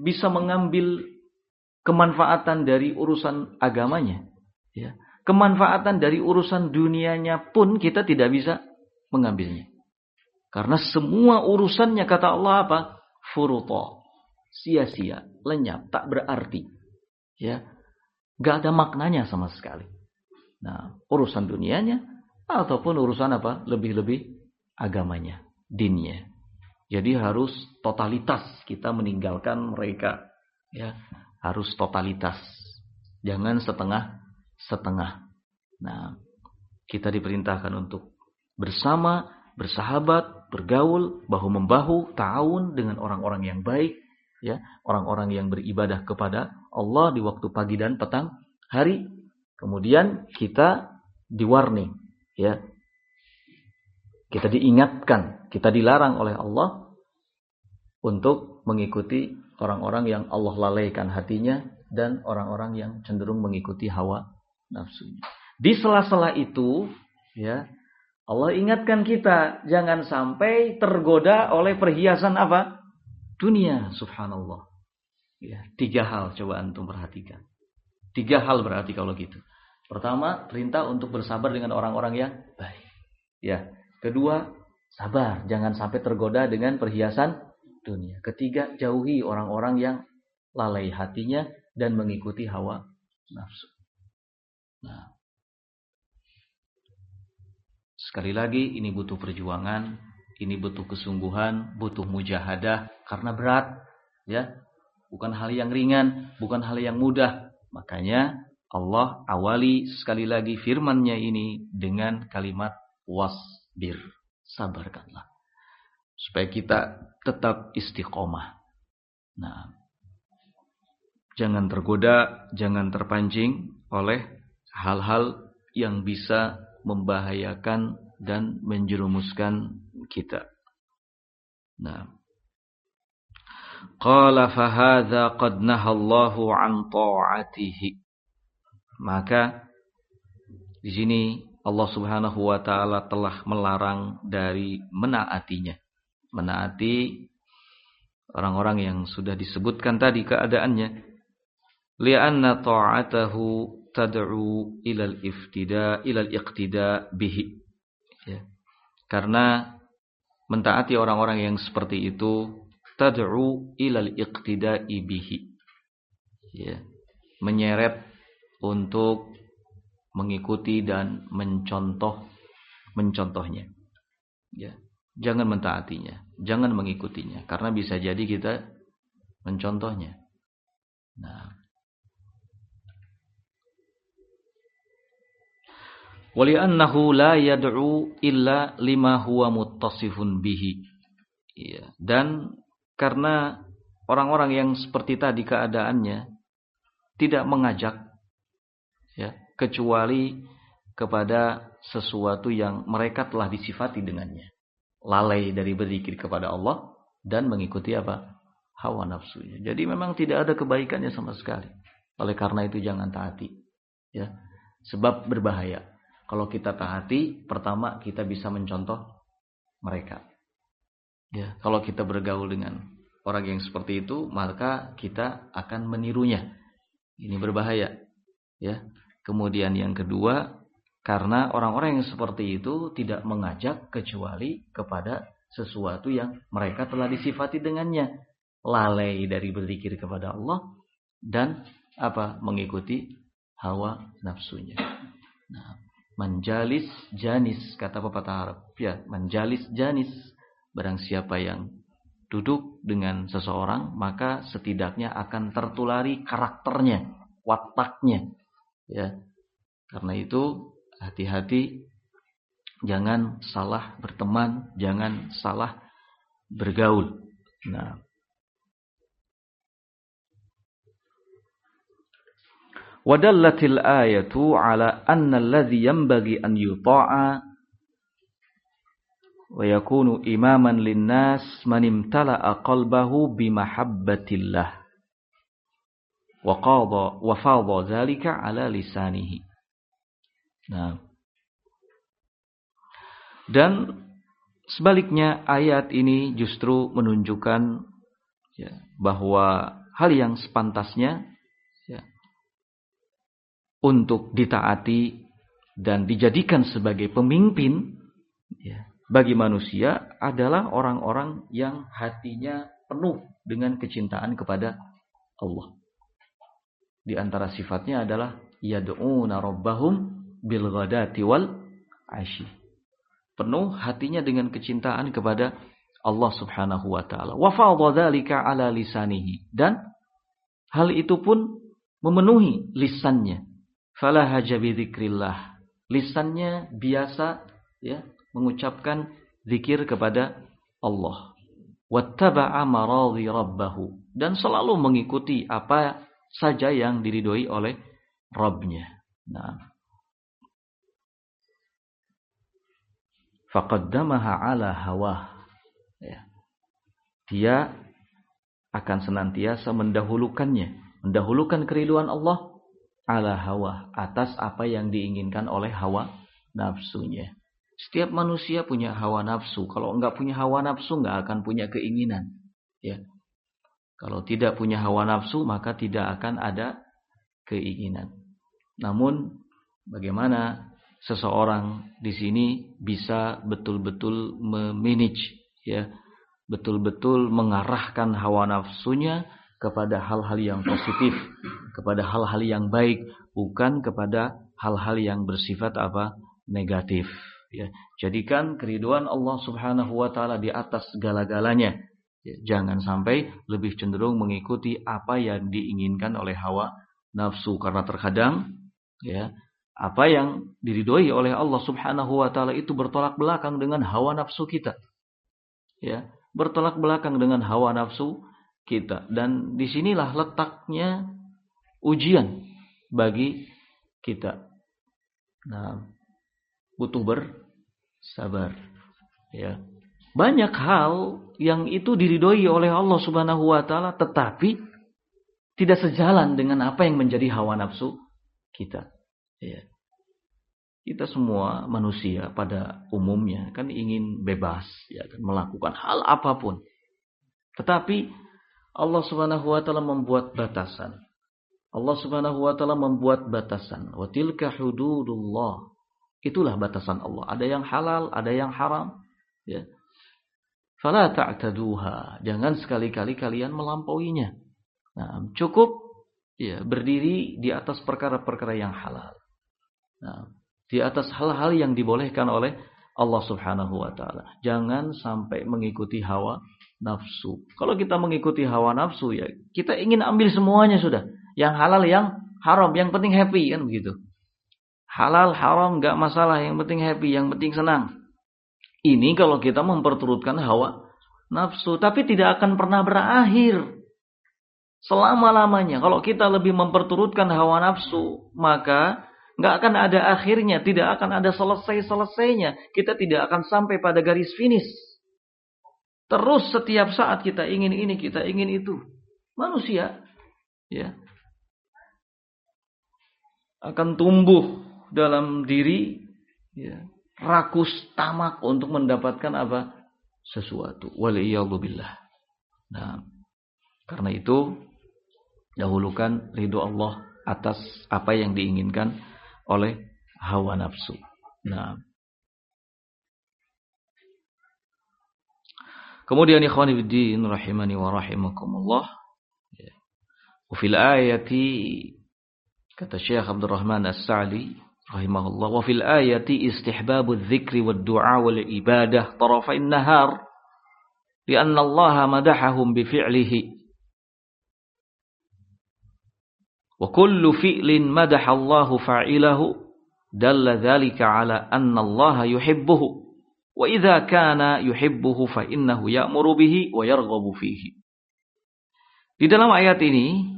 bisa mengambil kemanfaatan dari urusan agamanya, ya. Kemanfaatan dari urusan dunianya pun kita tidak bisa mengambilnya. Karena semua urusannya, kata Allah apa? Furuta, sia-sia, lenyap, tak berarti. Ya, gak ada maknanya sama sekali. Nah, urusan dunianya ataupun urusan apa? Lebih-lebih agamanya, dinnya. Jadi harus totalitas kita meninggalkan mereka. Ya, harus totalitas. Jangan setengah-setengah. Nah, kita diperintahkan untuk bersama, bersahabat, bergaul, bahu-membahu, ta'awun dengan orang-orang yang baik, ya, orang-orang yang beribadah kepada Allah di waktu pagi dan petang hari. Kemudian kita di-warning, ya. Kita diingatkan, kita dilarang oleh Allah untuk mengikuti orang-orang yang Allah lalaikan hatinya dan orang-orang yang cenderung mengikuti hawa nafsunya. Di sela-sela itu, ya, Allah ingatkan kita jangan sampai tergoda oleh perhiasan apa? Dunia, subhanallah. Ya, 3 hal coba antum perhatikan. 3 hal berarti kalau gitu. Pertama, perintah untuk bersabar dengan orang-orang yang baik. Ya, kedua, sabar, jangan sampai tergoda dengan perhiasan dunia. Ketiga, jauhi orang-orang yang lalai hatinya dan mengikuti hawa nafsu. Nah, sekali lagi, ini butuh perjuangan, ini butuh kesungguhan, butuh mujahadah, karena berat, ya, bukan hal yang ringan, bukan hal yang mudah. Makanya Allah awali sekali lagi firman-Nya ini dengan kalimat wasbir, sabarkanlah, supaya kita tetap istiqomah. Nah, jangan tergoda, jangan terpancing oleh hal-hal yang bisa membahayakan dan menjerumuskan kita. Nah, qala fa hadza qad nahallahu an ta'atihi. Maka di sini Allah Subhanahu wa taala telah melarang dari menaatinya. Menaati orang-orang yang sudah disebutkan tadi keadaannya. Li'anna ta'atahu tad'u ilal iqtida bihi. Ya. Karena mentaati orang-orang yang seperti itu tad'u ilal iqtida'i bihi. Ya. Menyeret untuk mengikuti dan mencontohnya. Ya. Jangan mentaatinya, jangan mengikutinya, karena bisa jadi kita mencontohnya. Nah, wali'annahu la yad'u illa lima huwa muttasifun bihi. Ya. Dan karena orang-orang yang seperti tadi keadaannya tidak mengajak, ya, kecuali kepada sesuatu yang mereka telah disifati dengannya. Lalai dari berzikir kepada Allah dan mengikuti apa? Hawa nafsunya. Jadi memang tidak ada kebaikannya sama sekali. Oleh karena itu jangan taati, ya. Sebab berbahaya. Kalau kita taati, pertama kita bisa mencontoh mereka. Ya, kalau kita bergaul dengan orang yang seperti itu, maka kita akan menirunya. Ini berbahaya, ya. Kemudian yang kedua, karena orang-orang yang seperti itu tidak mengajak kecuali kepada sesuatu yang mereka telah disifati dengannya. Lalai dari berzikir kepada Allah dan apa? Mengikuti hawa nafsunya. Nah, manjalis janis, kata pepatah Arab, ya, manjalis janis, barang siapa yang duduk dengan seseorang, maka setidaknya akan tertulari karakternya, wataknya. Ya. Karena itu hati-hati, jangan salah berteman, jangan salah bergaul. Nah, wadallatil ayatu ala anna alladhi yanbaghi an yuta'a wa yakunu imaman linnas man imtala'a qalbahu bimahabbatillah wa qada wa fadha dzalika ala lisanihi. Nah, dan sebaliknya ayat ini justru menunjukkan ya, bahwa hal yang sepantasnya ya, untuk ditaati dan dijadikan sebagai pemimpin ya, bagi manusia adalah orang-orang yang hatinya penuh dengan kecintaan kepada Allah. Di antara sifatnya adalah yad'una rabbahum bil ghadati wal 'ashi. Penuh hatinya dengan kecintaan kepada Allah Subhanahu wa taala. Wa fadha dzalika ala lisanihi, dan hal itu pun memenuhi lisannya. Fala haja bi dzikrillah. Lisannya biasa ya mengucapkan zikir kepada Allah. Wattaba'a maradhi rabbahu, dan selalu mengikuti apa saja yang diridhoi oleh Rabb-nya. Nah, faqaddamaha ala hawah. Ya. Dia akan senantiasa mendahulukan keridhaan Allah ala hawa, atas apa yang diinginkan oleh hawa nafsunya. Setiap manusia punya hawa nafsu. Kalau enggak punya hawa nafsu, enggak akan punya keinginan. Ya. Kalau tidak punya hawa nafsu, maka tidak akan ada keinginan. Namun, bagaimana seseorang di sini bisa betul-betul memanage, ya, betul-betul mengarahkan hawa nafsunya kepada hal-hal yang positif, kepada hal-hal yang baik, bukan kepada hal-hal yang bersifat negatif. Ya, jadikan keridhaan Allah Subhanahu wa taala di atas segala-galanya. Ya, jangan sampai lebih cenderung mengikuti apa yang diinginkan oleh hawa nafsu, karena terkadang ya apa yang diridhoi oleh Allah Subhanahu wa taala itu bertolak belakang dengan hawa nafsu kita. Ya, bertolak belakang dengan hawa nafsu kita, dan disinilah letaknya ujian bagi kita. Nah, butuh bersabar. Ya. Banyak hal yang itu diridhoi oleh Allah Subhanahu wa taala, tetapi tidak sejalan dengan apa yang menjadi hawa nafsu kita. Ya. Kita semua manusia pada umumnya kan ingin bebas, ya, melakukan hal apapun. Tetapi Allah Subhanahu wa taala membuat batasan. Allah Subhanahu wa taala membuat batasan. Wa tilka hududullah. Itulah batasan Allah. Ada yang halal, ada yang haram. Ya. Fala ta'taduha. Jangan sekali-kali kalian melampauinya. Nah, cukup ya berdiri di atas perkara-perkara yang halal. Nah, di atas hal-hal yang dibolehkan oleh Allah Subhanahu wa taala. Jangan sampai mengikuti hawa nafsu. Kalau kita mengikuti hawa nafsu, ya kita ingin ambil semuanya sudah. Yang halal, yang haram, yang penting happy, kan begitu. Halal, haram enggak masalah, yang penting happy, yang penting senang. Ini kalau kita memperturutkan hawa nafsu, tapi tidak akan pernah berakhir selama-lamanya. Kalau kita lebih memperturutkan hawa nafsu, maka nggak akan ada akhirnya, tidak akan ada selesai-selesainya. Kita tidak akan sampai pada garis finish. Terus setiap saat kita ingin ini, kita ingin itu. Manusia ya akan tumbuh dalam diri ya, rakus tamak untuk mendapatkan apa? Sesuatu. Waliyadzubillah. Nah, karena itu dahulukan ridho Allah atas apa yang diinginkan oleh hawa nafsu. Nah, kemudian ikhwani fiddin rahimani wa rahimakumullah. Wa fil ayati, kata Syekh Abdul Rahman As-Sa'di rahimahullah, wa fil ayati istihbabu dzikri wad du'a wal ibadah tarafain nahar. li'anna Allah madahahum bi fi'lihi. Wa kullu fi'lin madaha Allah fa'ilahu dalla dzalika 'ala anna Allah yuhibbuhu. Wa idza kana yuhibbuhu fa innahu ya'muru bihi wa yarghabu fihi. Di dalam ayat ini,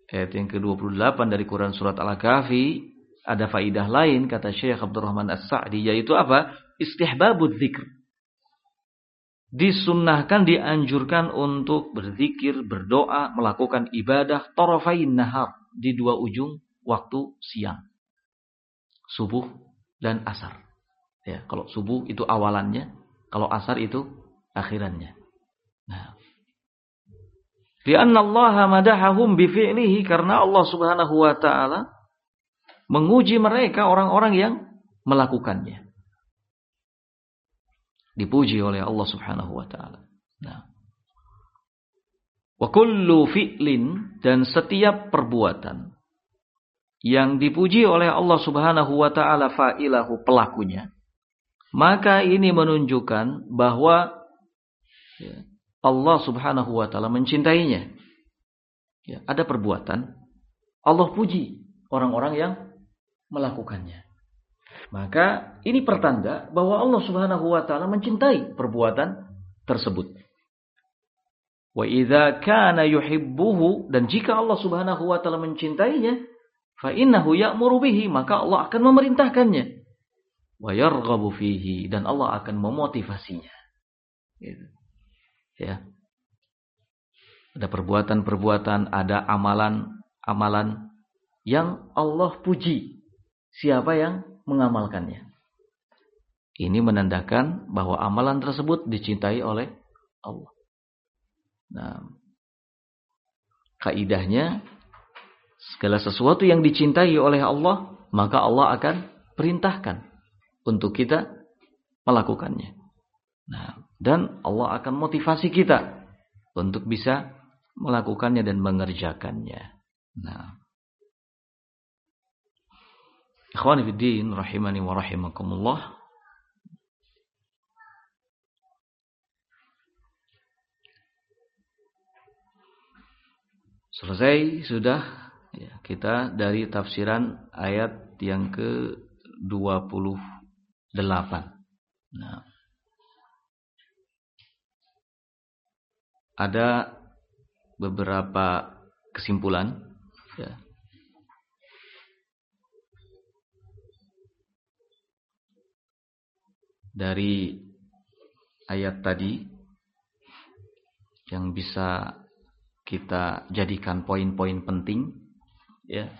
ayat yang ke-28 dari Quran surat Al-Kahfi, ada faidah lain kata Syekh Abdurrahman As-Sa'di, yaitu apa? Istihbabudz dzikr. Disunnahkan, dianjurkan untuk berzikir, berdoa, melakukan ibadah tarafain nahar, di dua ujung waktu siang. Subuh dan asar. Ya, kalau subuh itu awalannya, kalau asar itu akhirannya. Nah, li'anna Allah madahahum bi fi'lihi, karena Allah Subhanahu wa taala menguji mereka, orang-orang yang melakukannya. Dipuji oleh Allah Subhanahu wa taala. Nah, wa kullu fi'lin, dan setiap perbuatan yang dipuji oleh Allah Subhanahu wa taala fa'ilahu, pelakunya, maka ini menunjukkan bahwa Allah Subhanahu wa taala mencintainya. Ya, ada perbuatan Allah puji orang-orang yang melakukannya. Maka ini pertanda bahwa Allah Subhanahu wa taala mencintai perbuatan tersebut. Wa idza kana yuhibbuhu, dan jika Allah Subhanahu wa taala mencintainya, fa innahu ya'muru bihi, maka Allah akan memerintahkannya. Wa yarghabu fihi, dan Allah akan memotivasinya. Gitu. Ya. Ada perbuatan-perbuatan, ada amalan-amalan yang Allah puji siapa yang mengamalkannya. Ini menandakan bahwa amalan tersebut dicintai oleh Allah. Nah, kaidahnya, segala sesuatu yang dicintai oleh Allah, maka Allah akan perintahkan untuk kita melakukannya. Nah, dan Allah akan motivasi kita untuk bisa melakukannya dan mengerjakannya. Nah, ikhwani fiddin rahimani wa rahimakumullah. Selesai sudah ya, kita dari tafsiran ayat yang ke-28. Nah, ada beberapa kesimpulan ya, dari ayat tadi yang bisa kita jadikan poin-poin penting ya.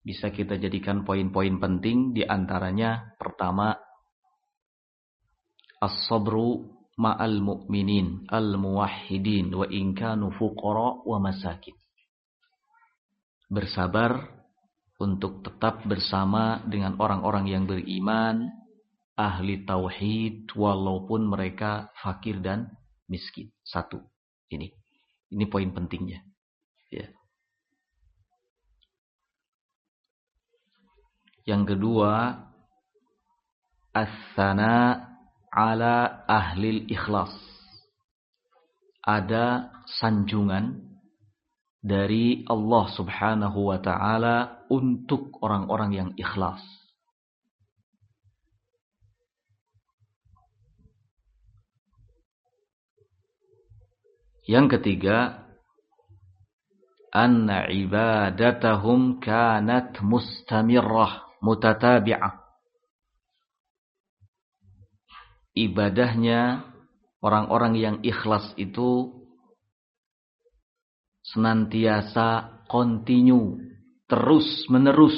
Bisa kita jadikan poin-poin penting, di antaranya pertama, as-sabru ma'al mu'minin al-muwahhidin wa in kanu fuqara wa masakin. Bersabar untuk tetap bersama dengan orang-orang yang beriman, ahli tauhid, walaupun mereka fakir dan miskin. Satu. Ini poin pentingnya. Ya. Yang kedua, as-sana ala ahlil ikhlas. Ada sanjungan dari Allah Subhanahu wa ta'ala untuk orang-orang yang ikhlas. Yang ketiga, anna ibadatahum kanat mustamirrah mutatabi'ah. Ibadahnya orang-orang yang ikhlas itu senantiasa kontinu, terus menerus.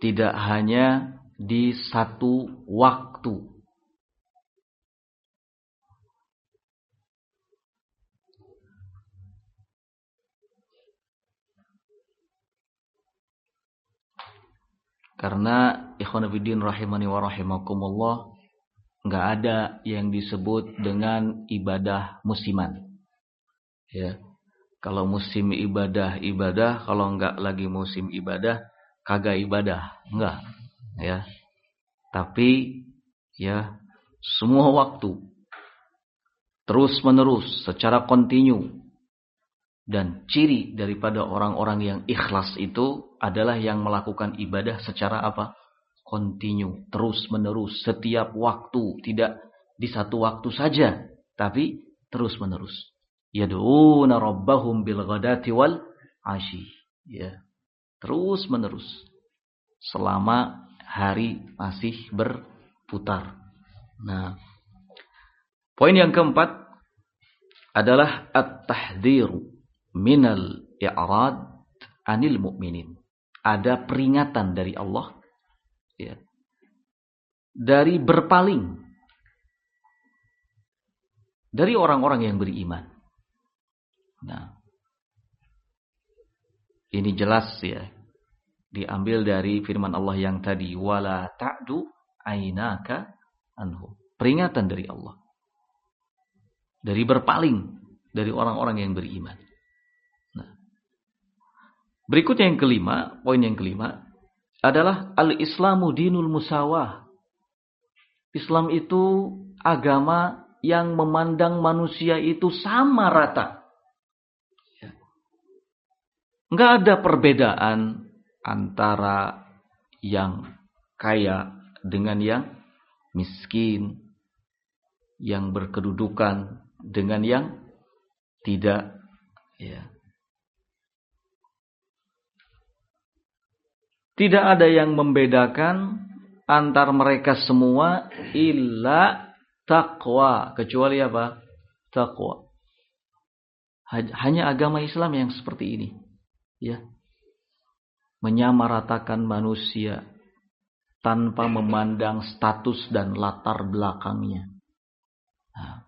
Tidak hanya di satu waktu. Karena ikhwan fillah rahimani wa rahimakumullah, enggak ada yang disebut dengan ibadah musiman. Ya. Kalau musim ibadah, kalau enggak lagi musim ibadah, kagak ibadah. Enggak. Ya. Tapi ya semua waktu terus menerus secara kontinu. Dan ciri daripada orang-orang yang ikhlas itu adalah yang melakukan ibadah secara apa? Kontinu, terus menerus, setiap waktu, tidak di satu waktu saja, tapi terus menerus. Yad'una rabbahum bil ghadati wal 'ashi. Ya. Terus menerus selama hari masih berputar. Nah, poin yang keempat adalah at-tahdhiru minal i'rad anil mu'minin. Ada peringatan dari Allah ya, dari berpaling dari orang-orang yang beriman. Nah, ini jelas ya, diambil dari firman Allah yang tadi, wala ta'du ainaka anhu. Peringatan dari Allah dari berpaling dari orang-orang yang beriman. Nah, berikutnya yang kelima, poin yang kelima adalah al-Islamu dinul musawah. Islam itu agama yang memandang manusia itu sama rata. Enggak ada perbedaan antara yang kaya dengan yang miskin, yang berkedudukan dengan yang tidak. Ya. Tidak ada yang membedakan antar mereka semua illa taqwa, kecuali apa? Taqwa. Hanya agama Islam yang seperti ini. Ya. Menyamaratakan manusia tanpa memandang status dan latar belakangnya. Nah,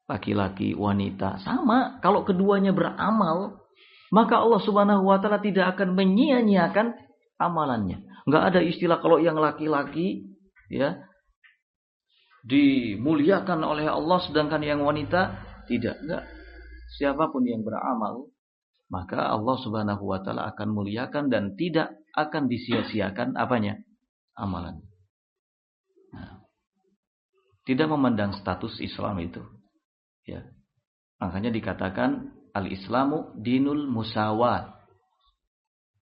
laki-laki, wanita sama. Kalau keduanya beramal, maka Allah Subhanahu wa taala tidak akan menyia-nyiakan amalannya. Enggak ada istilah kalau yang laki-laki ya dimuliakan oleh Allah sedangkan yang wanita tidak. Enggak. Siapapun yang beramal, maka Allah Subhanahu wa taala akan muliakan dan tidak akan disia-siakan apanya? Amalan. Nah, tidak memandang status Islam itu. Ya. Makanya dikatakan al-Islamu dinul musawat.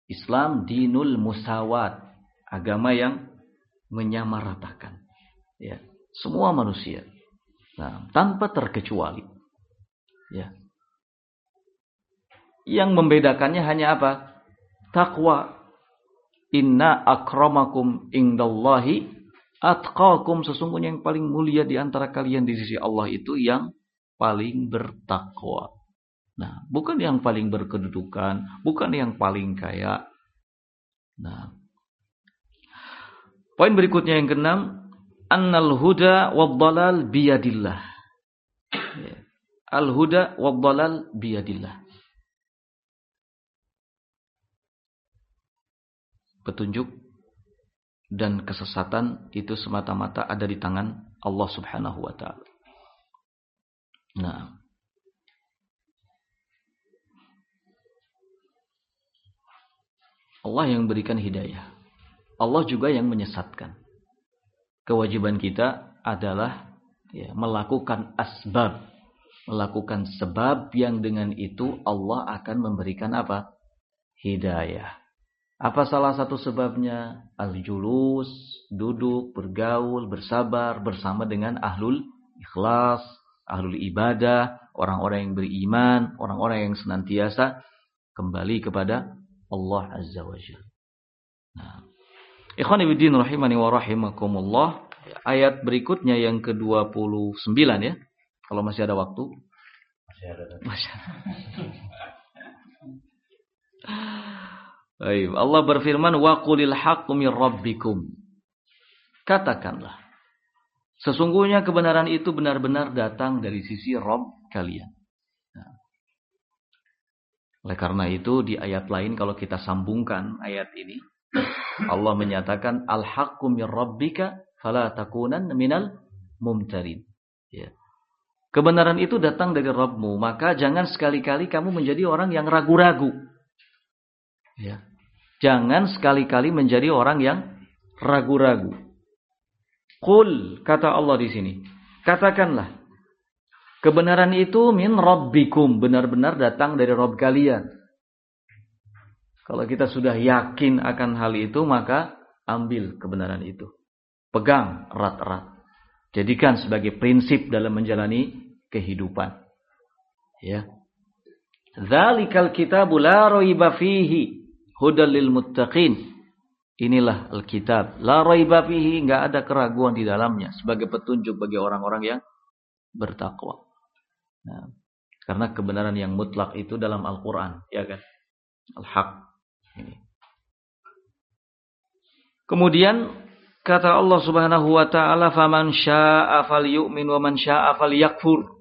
Islam dinul musawat, agama yang menyamaratakan ya, semua manusia. Nah, tanpa terkecuali. Ya. Yang membedakannya hanya apa? Taqwa. Inna akramakum indallahi atqakum. Sesungguhnya yang paling mulia di antara kalian di sisi Allah itu yang paling bertakwa. Nah, bukan yang paling berkedudukan, bukan yang paling kaya. Nah, poin berikutnya yang keenam, annal huda wad-dhalal biyadillah. Al-huda wad-dhalal biyadillah. Petunjuk dan kesesatan itu semata-mata ada di tangan Allah Subhanahu wa taala. Nah, Allah yang berikan hidayah. Allah juga yang menyesatkan. Kewajiban kita adalah ya, melakukan asbab. Melakukan sebab yang dengan itu Allah akan memberikan apa? Hidayah. Apa salah satu sebabnya? Al-julus, duduk, bergaul, bersabar bersama dengan ahlul ikhlas, ahlul ibadah, orang-orang yang beriman, orang-orang yang senantiasa kembali kepada Allah Azza wa Jalla. Nah, ikhwan fillah rahimani wa rahimakumullah, ayat berikutnya yang ke-29 ya. Kalau masih ada waktu. Masih ada. Baik, Allah berfirman wa qulil haqqu mir rabbikum. Katakanlah, sesungguhnya kebenaran itu benar-benar datang dari sisi Rabb kalian. Oleh karena itu di ayat lain kalau kita sambungkan ayat ini, Allah menyatakan al-haqqu mir rabbika fala takunan minal mumtarin. Ya. Kebenaran itu datang dari Rabbmu, maka jangan sekali-kali kamu menjadi orang yang ragu-ragu. Ya. Jangan sekali-kali menjadi orang yang ragu-ragu. Qul, kata Allah di sini, katakanlah, kebenaran itu min rabbikum, benar-benar datang dari Rabb kalian. Kalau kita sudah yakin akan hal itu, maka ambil kebenaran itu. Pegang erat-erat. Jadikan sebagai prinsip dalam menjalani kehidupan. Ya. Dzalikal kitabu la raiba fihi hudal lil muttaqin. Inilah Alkitab, la raiba fihi, enggak ada keraguan di dalamnya, sebagai petunjuk bagi orang-orang yang bertakwa. Nah, karena kebenaran yang mutlak itu dalam Al-Qur'an, ya kan? Al-Haq. Ini. Kemudian kata Allah Subhanahu wa taala, "Faman syaa'a falyu'min wa man syaa'a falyakfur."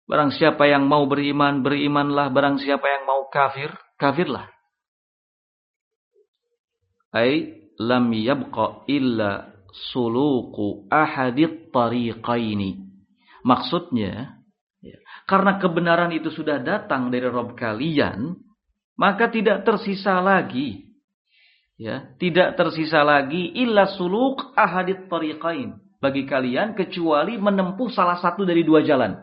Barang siapa yang mau beriman, berimanlah, barang siapa yang mau kafir, kafirlah. Ai lam yabqa illa suluku ahadit tariqaini. Maksudnya, karena kebenaran itu sudah datang dari Rabb kalian, maka tidak tersisa lagi, tidak tersisa lagi illa suluk ahadit tariqain, bagi kalian kecuali menempuh salah satu dari dua jalan.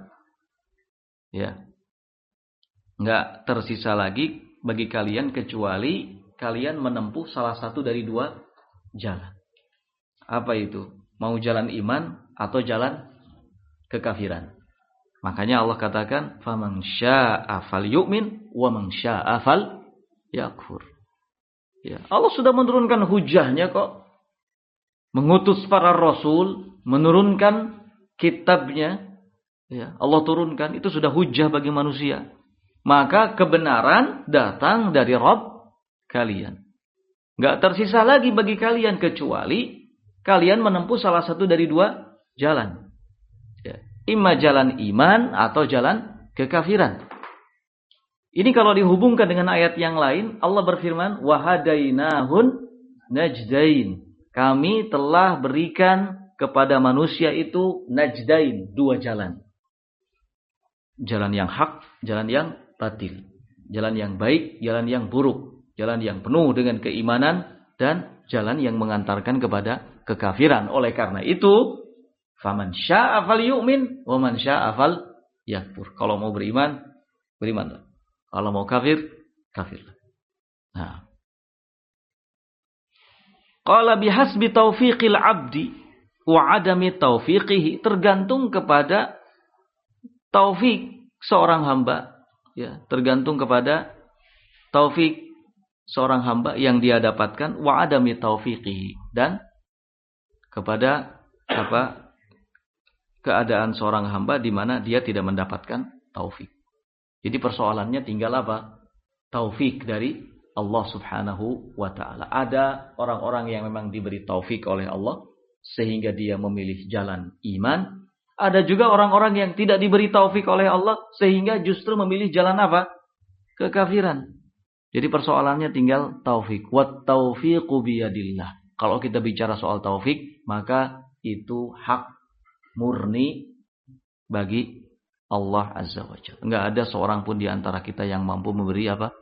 Enggak tersisa lagi bagi kalian kecuali kalian menempuh salah satu dari dua jalan. Apa itu? Mau jalan iman atau jalan kekafiran. Makanya Allah katakan, "Faman syaa'a falyu'min wa man syaa'a falyakfur." Ya, Allah sudah menurunkan hujahnya kok. Mengutus para rasul, menurunkan kitabnya. Ya, Allah turunkan, itu sudah hujah bagi manusia. Maka kebenaran datang dari Rabb kalian. Enggak tersisa lagi bagi kalian kecuali kalian menempuh salah satu dari dua jalan. Imma jalan iman atau jalan kekafiran. Ini kalau dihubungkan dengan ayat yang lain, Allah berfirman, "Wahadainahun najdain." Kami telah berikan kepada manusia itu najdain, dua jalan. Jalan yang hak, jalan yang batil. Jalan yang baik, jalan yang buruk. Jalan yang penuh dengan keimanan dan jalan yang mengantarkan kepada kekafiran. Oleh karena itu, faman syaa'a falyu'min wa man syaa'a falyakfur. Kalau mau beriman, berimanlah. Kalau mau kafir, kafirlah. Nah. Qala bihasbi taufiqil 'abdi wa 'adami taufiqihi, tergantung kepada taufik seorang hamba, tergantung kepada taufik seorang hamba yang dia dapatkan, wa 'adami taufiqihi, dan kepada keadaan seorang hamba di mana dia tidak mendapatkan taufik. Jadi persoalannya tinggal apa? Taufik dari Allah Subhanahu wa ta'ala. Ada orang-orang yang memang diberi taufik oleh Allah sehingga dia memilih jalan iman. Ada juga orang-orang yang tidak diberi taufik oleh Allah sehingga justru memilih jalan apa? Kekafiran. Jadi persoalannya tinggal taufik. Wat taufiqu biyadillah. Kalau kita bicara soal taufik, maka itu hak murni bagi Allah Azza wa Jalla. Enggak ada seorang pun di antara kita yang mampu memberi apa?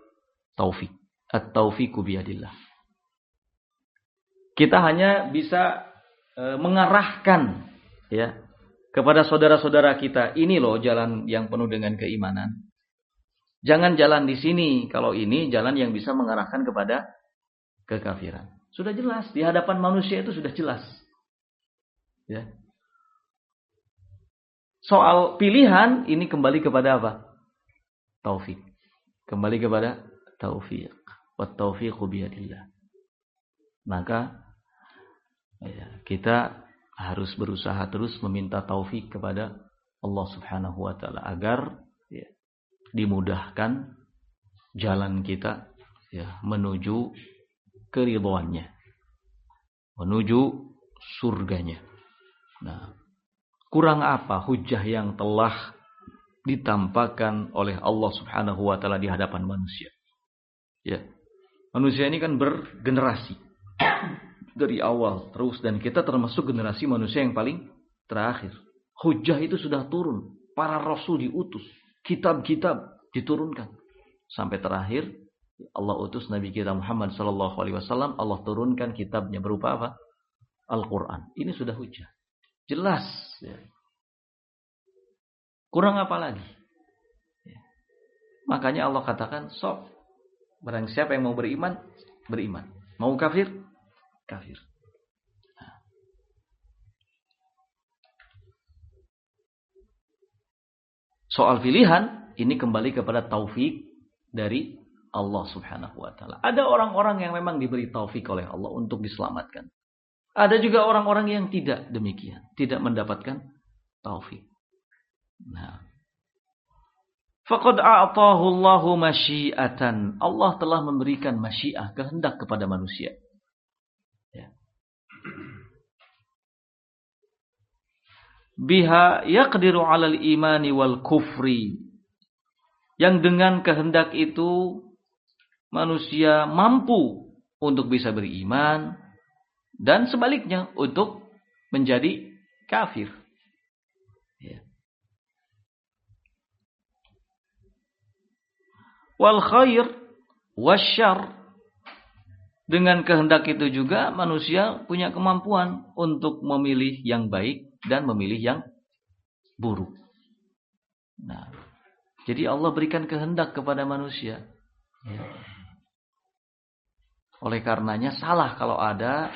Taufik. At-taufiqu biyadillah. Kita hanya bisa mengarahkan kepada saudara-saudara kita, ini loh jalan yang penuh dengan keimanan. Jangan jalan di sini, kalau ini jalan yang bisa mengarahkan kepada kekafiran. Sudah jelas, di hadapan manusia itu sudah jelas. Soal pilihan ini kembali kepada apa? Taufik. Kembali kepada taufik. Wat taufiqu biyadillah. Maka kita harus berusaha terus meminta taufik kepada Allah Subhanahu wa taala agar dimudahkan jalan kita menuju keridhaannya, menuju surganya. Nah, kurang apa hujah yang telah ditampakkan oleh Allah Subhanahu wa taala di hadapan manusia? Manusia ini kan bergenerasi dari awal terus, dan kita termasuk generasi manusia yang paling terakhir. Hujah itu sudah turun, para rasul diutus, kitab-kitab diturunkan sampai terakhir Allah utus Nabi kita Muhammad sallallahu alaihi wasallam, Allah turunkan kitabnya berupa apa? Al-Qur'an. Ini sudah hujjah. Jelas, ya. Kurang apa lagi? Ya. Makanya Allah katakan, sok, barang siapa yang mau beriman, beriman. Mau kafir, kafir. Nah. Soal pilihan, ini kembali kepada taufik dari Allah subhanahu wa ta'ala. Ada orang-orang yang memang diberi taufik oleh Allah untuk diselamatkan. Ada juga orang-orang yang tidak demikian. Tidak mendapatkan taufik. Nah. Faqad a'tahu Allahu masyiatan. Allah telah memberikan masyiah, kehendak kepada manusia. Ya. Biha yaqdiru 'alal imani wal kufri. Yang dengan kehendak itu manusia mampu untuk bisa beriman dan sebaliknya untuk menjadi kafir. Ya. Wal khair wasyarr, dengan kehendak itu juga manusia punya kemampuan untuk memilih yang baik dan memilih yang buruk. Nah, jadi Allah berikan kehendak kepada manusia. Ya. Oleh karenanya salah kalau ada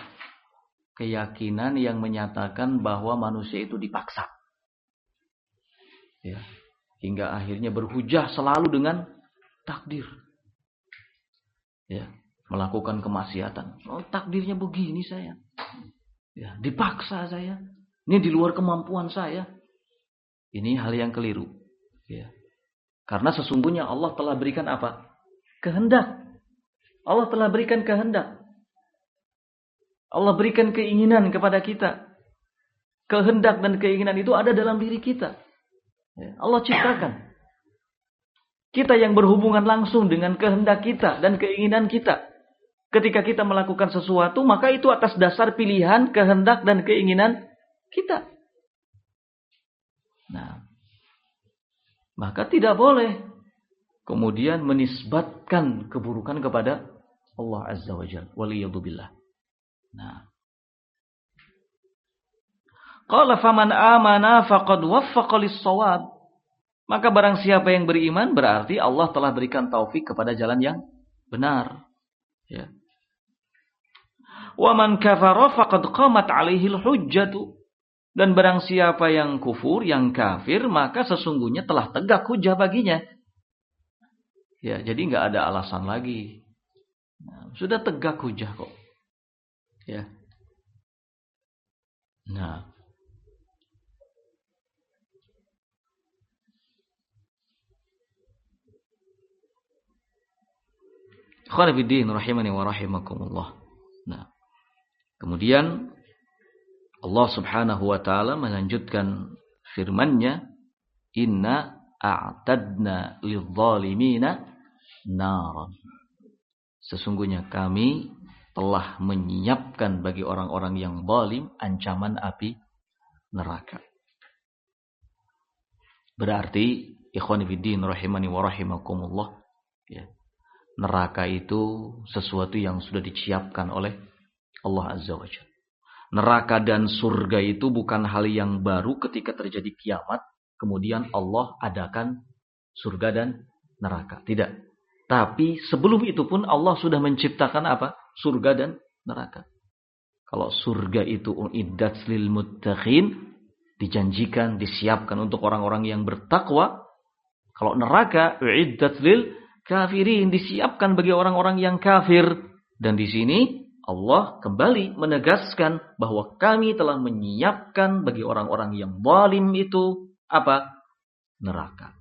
keyakinan yang menyatakan bahwa manusia itu dipaksa. Ya. Hingga akhirnya berhujah selalu dengan takdir. Ya. Melakukan kemaksiatan. Oh, takdirnya begini saya. Ya. Dipaksa saya. Ini di luar kemampuan saya. Ini hal yang keliru. Ya. Karena sesungguhnya Allah telah berikan apa? Kehendak. Allah telah berikan kehendak. Allah berikan keinginan kepada kita. Kehendak dan keinginan itu ada dalam diri kita. Allah ciptakan. Kita yang berhubungan langsung dengan kehendak kita dan keinginan kita. Ketika kita melakukan sesuatu, maka itu atas dasar pilihan, kehendak dan keinginan kita. Nah, maka tidak boleh kemudian menisbatkan keburukan kepada Allah Azza wa Jalla. Waliyadzubillah. Nah. Qala faman amana faqad waffaqa lis-shawab. Maka barang siapa yang beriman berarti Allah telah berikan taufik kepada jalan yang benar. Ya. Wa man kafara faqad qamat 'alaihi al-hujjatu. Dan barang siapa yang kufur, yang kafir, maka sesungguhnya telah tegak hujjah baginya. Ya, jadi enggak ada alasan lagi. Nah, sudah tegak hujjah kok. Ya. Nah. Khairuddin rahimani wa rahimakumullah. Nah. Kemudian Allah Subhanahu wa taala melanjutkan firman-Nya, "Inna a'tadna lidh-dhalimina naran." Sesungguhnya kami telah menyiapkan bagi orang-orang yang zalim ancaman api neraka. Berarti ikhwan fillah rahimani wa rahimakumullah, ya. Neraka itu sesuatu yang sudah disiapkan oleh Allah Azza wa Jalla. Neraka dan surga itu bukan hal yang baru ketika terjadi kiamat kemudian Allah adakan surga dan neraka. Tidak. Tapi sebelum itu pun Allah sudah menciptakan apa? Surga dan neraka. Kalau surga itu uiddat lil muttaqin, dijanjikan, disiapkan untuk orang-orang yang bertakwa. Kalau neraka uiddat lil kafirin, disiapkan bagi orang-orang yang kafir. Dan di sini Allah kembali menegaskan bahwa kami telah menyiapkan bagi orang-orang yang zalim itu apa? Neraka.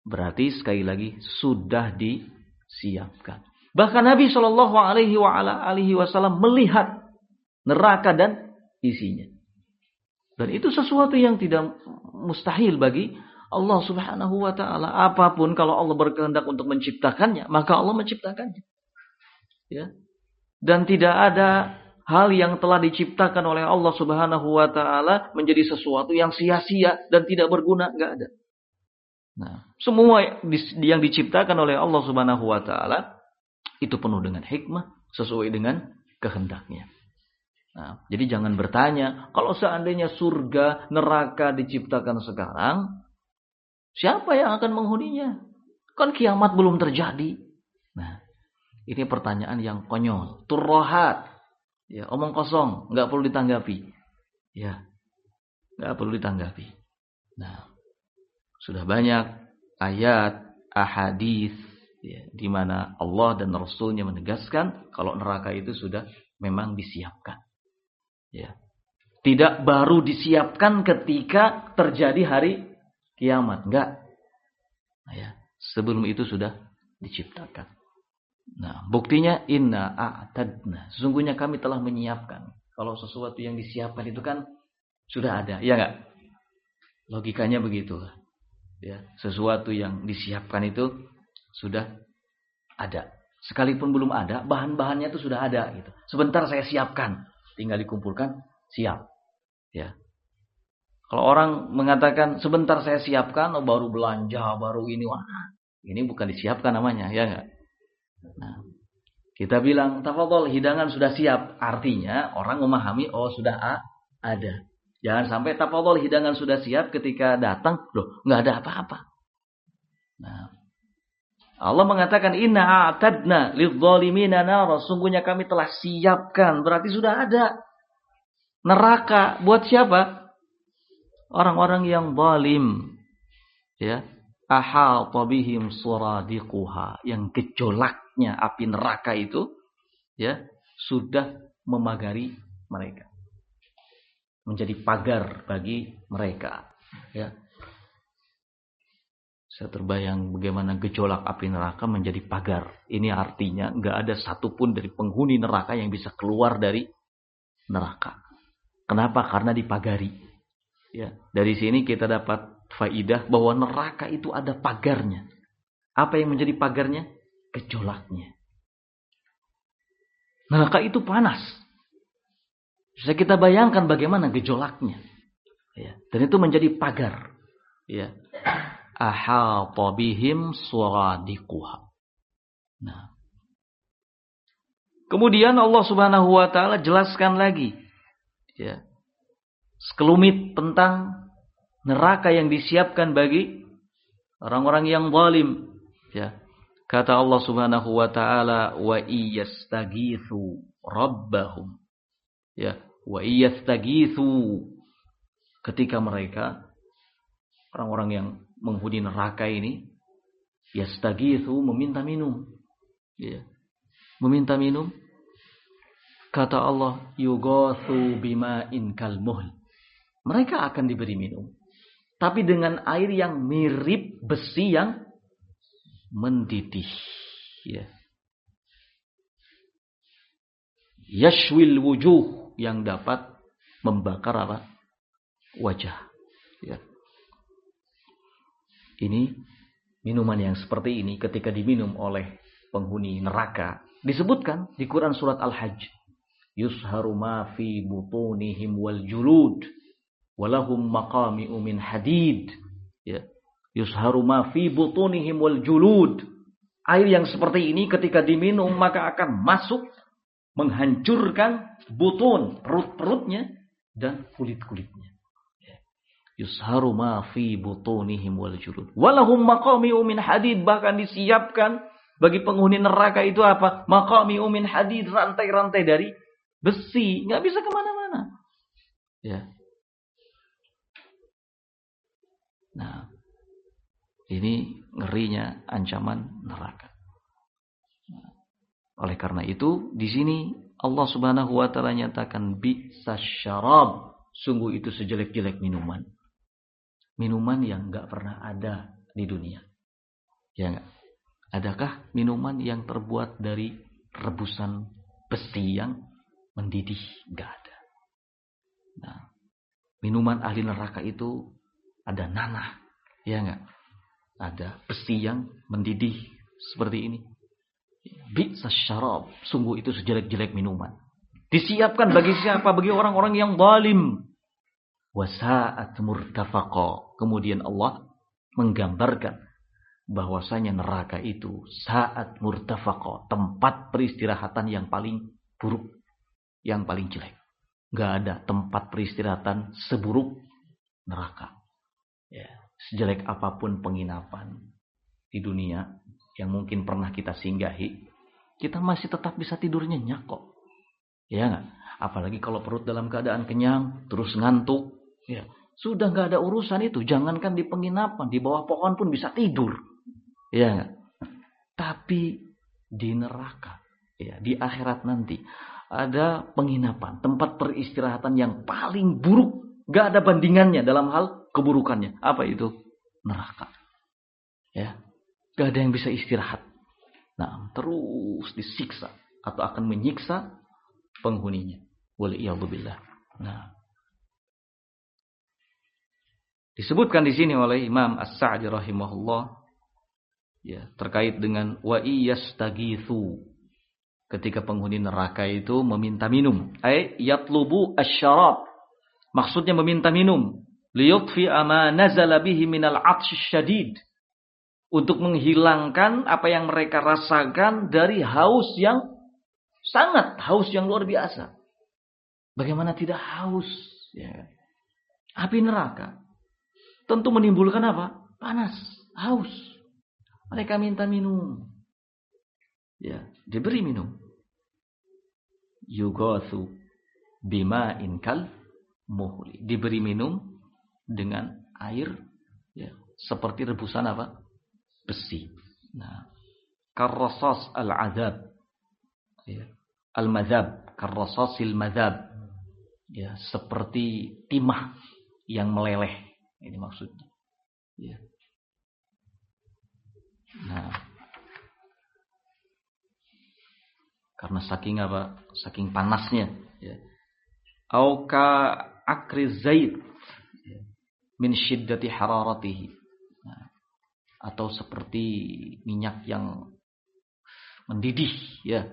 Berarti sekali lagi sudah disiapkan. Bahkan Nabi Shallallahu Alaihi Wasallam melihat neraka dan isinya. Dan itu sesuatu yang tidak mustahil bagi Allah Subhanahu Wa Taala. Apapun kalau Allah berkehendak untuk menciptakannya, maka Allah menciptakannya. Ya. Dan tidak ada hal yang telah diciptakan oleh Allah Subhanahu Wa Taala menjadi sesuatu yang sia-sia dan tidak berguna, nggak ada. Nah, semua yang diciptakan oleh Allah Subhanahu Wa Taala Itu penuh dengan hikmah, sesuai dengan kehendaknya. Nah, jadi jangan bertanya, kalau seandainya surga, neraka diciptakan sekarang, siapa yang akan menghuninya? Kan kiamat belum terjadi. Nah, ini pertanyaan yang konyol. Turrohat. Ya, omong kosong, nggak perlu ditanggapi. Ya, nggak perlu ditanggapi. Nah, sudah banyak ayat, ahadits, ya, di mana Allah dan Rasulnya menegaskan kalau neraka itu sudah memang disiapkan. Ya. Tidak baru disiapkan ketika terjadi hari kiamat. Enggak. Nah, ya. Sebelum itu sudah diciptakan. Nah, buktinya inna a'tadna. Sesungguhnya kami telah menyiapkan. Kalau sesuatu yang disiapkan itu kan sudah ada. Ya enggak? Logikanya begitu. Ya. Sesuatu yang disiapkan itu sudah ada. Sekalipun belum ada, bahan-bahannya itu sudah ada. Gitu. Sebentar saya siapkan. Tinggal dikumpulkan, siap. Ya. Kalau orang mengatakan sebentar saya siapkan, baru belanja, baru ini, wah, ini bukan disiapkan namanya, ya enggak? Nah, kita bilang tafadhol, hidangan sudah siap, artinya orang memahami, oh sudah ada. Jangan sampai tafadhol, hidangan sudah siap, ketika datang, loh, enggak ada apa-apa. Nah, Allah mengatakan inna a'tadna lidzalimina nar, sungguhnya kami telah siapkan, berarti sudah ada neraka buat siapa? Orang-orang yang zalim. Ya, ahata bihim suradiquha, yang gejolaknya api neraka itu ya sudah memagari mereka. Menjadi pagar bagi mereka, ya. Saya terbayang bagaimana gejolak api neraka menjadi pagar. Ini artinya nggak ada satupun dari penghuni neraka yang bisa keluar dari neraka. Kenapa? Karena dipagari. Ya, dari sini kita dapat faidah bahwa neraka itu ada pagarnya. Apa yang menjadi pagarnya? Gejolaknya. Neraka itu panas. Bisa kita bayangkan bagaimana gejolaknya. Ya, dan itu menjadi pagar. Ya. Ahata bihim suradiquha. Nah. Kemudian Allah Subhanahu wa taala jelaskan lagi, ya, sekelumit tentang neraka yang disiapkan bagi orang-orang yang zalim, ya. Kata Allah Subhanahu wa taala, wa iyastaghitsu rabbahum, ya, wa iyastaghitsu, ketika mereka orang-orang yang menghuni neraka ini yastaghitsu, meminta minum, ya. Meminta minum, kata Allah, yughatsu bima'in kalmuhl, mereka akan diberi minum tapi dengan air yang mirip besi yang mendidih, ya. Yashwil wujuh, yang dapat membakar apa? Wajah, ya. Ini minuman yang seperti ini ketika diminum oleh penghuni neraka disebutkan di Quran surat Al-Hajj, yusharu ma fi butunihim wal julud walahum maqami'u min hadid, ya. Yusharu ma fi butunihim wal julud, air yang seperti ini ketika diminum maka akan masuk menghancurkan butun, perut-perutnya dan kulit-kulitnya. Yusharu ma fi butunihim wal julud walahum maqami'u min hadid, bahkan disiapkan bagi penghuni neraka itu apa? Maqami'u min hadid, rantai-rantai dari besi, nggak bisa kemana-mana, ya. Nah, ini ngerinya ancaman neraka. Oleh karena itu di sini Allah Subhanahu wa taala nyatakan bi'sas syarab, sungguh itu sejelek-jelek minuman. Minuman yang enggak pernah ada di dunia. Ya enggak? Adakah minuman yang terbuat dari rebusan besi yang mendidih? Enggak ada. Nah, minuman ahli neraka itu ada nanah, ya enggak? Ada besi yang mendidih seperti ini. Bi'sas syarab, sungguh itu sejelek-jelek minuman. Disiapkan bagi siapa? Bagi orang-orang yang zalim. Wasa'at murtafaqa. Kemudian Allah menggambarkan bahwasanya neraka itu saat murtafaqa, tempat peristirahatan yang paling buruk, yang paling jelek. Gak ada tempat peristirahatan seburuk neraka. Ya, sejelek apapun penginapan di dunia yang mungkin pernah kita singgahi, kita masih tetap bisa tidur nyenyak kok. Ya enggak? Apalagi kalau perut dalam keadaan kenyang, terus ngantuk, ya sudah gak ada urusan itu. Jangankan di penginapan, di bawah pohon pun bisa tidur. Ya enggak? Tapi di neraka, ya di akhirat nanti ada penginapan, tempat peristirahatan yang paling buruk, gak ada bandingannya dalam hal keburukannya. Apa itu? Neraka. Ya, gak ada yang bisa istirahat. Nah, terus disiksa atau akan menyiksa penghuninya. Waliyadzubillah. Nah, disebutkan di sini oleh Imam As-Sa'di rahimahullah, ya, terkait dengan wa iyastagitsu, ketika penghuni neraka itu meminta minum, ay yatlubu asy-syarab, maksudnya meminta minum, liyutfi ma nazala bihi minal 'atsy syadid, untuk menghilangkan apa yang mereka rasakan dari haus yang sangat, haus yang luar biasa. Bagaimana tidak haus, ya. Api neraka tentu menimbulkan apa? Panas, haus. Mereka minta minum. Ya, diberi minum. Yugatsu bima'in kal muhli. Diberi minum dengan air, ya, seperti rebusan apa? Besi. Nah, karrasas al-'adzab. Ya, al-madzab, karrasasil madzab. Ya, seperti timah yang meleleh. Ini maksudnya. Ya. Nah, karena saking apa? Saking panasnya, ya. Au ka akri zait, ya, min syiddati hararatihi. Nah, atau seperti minyak yang mendidih, ya.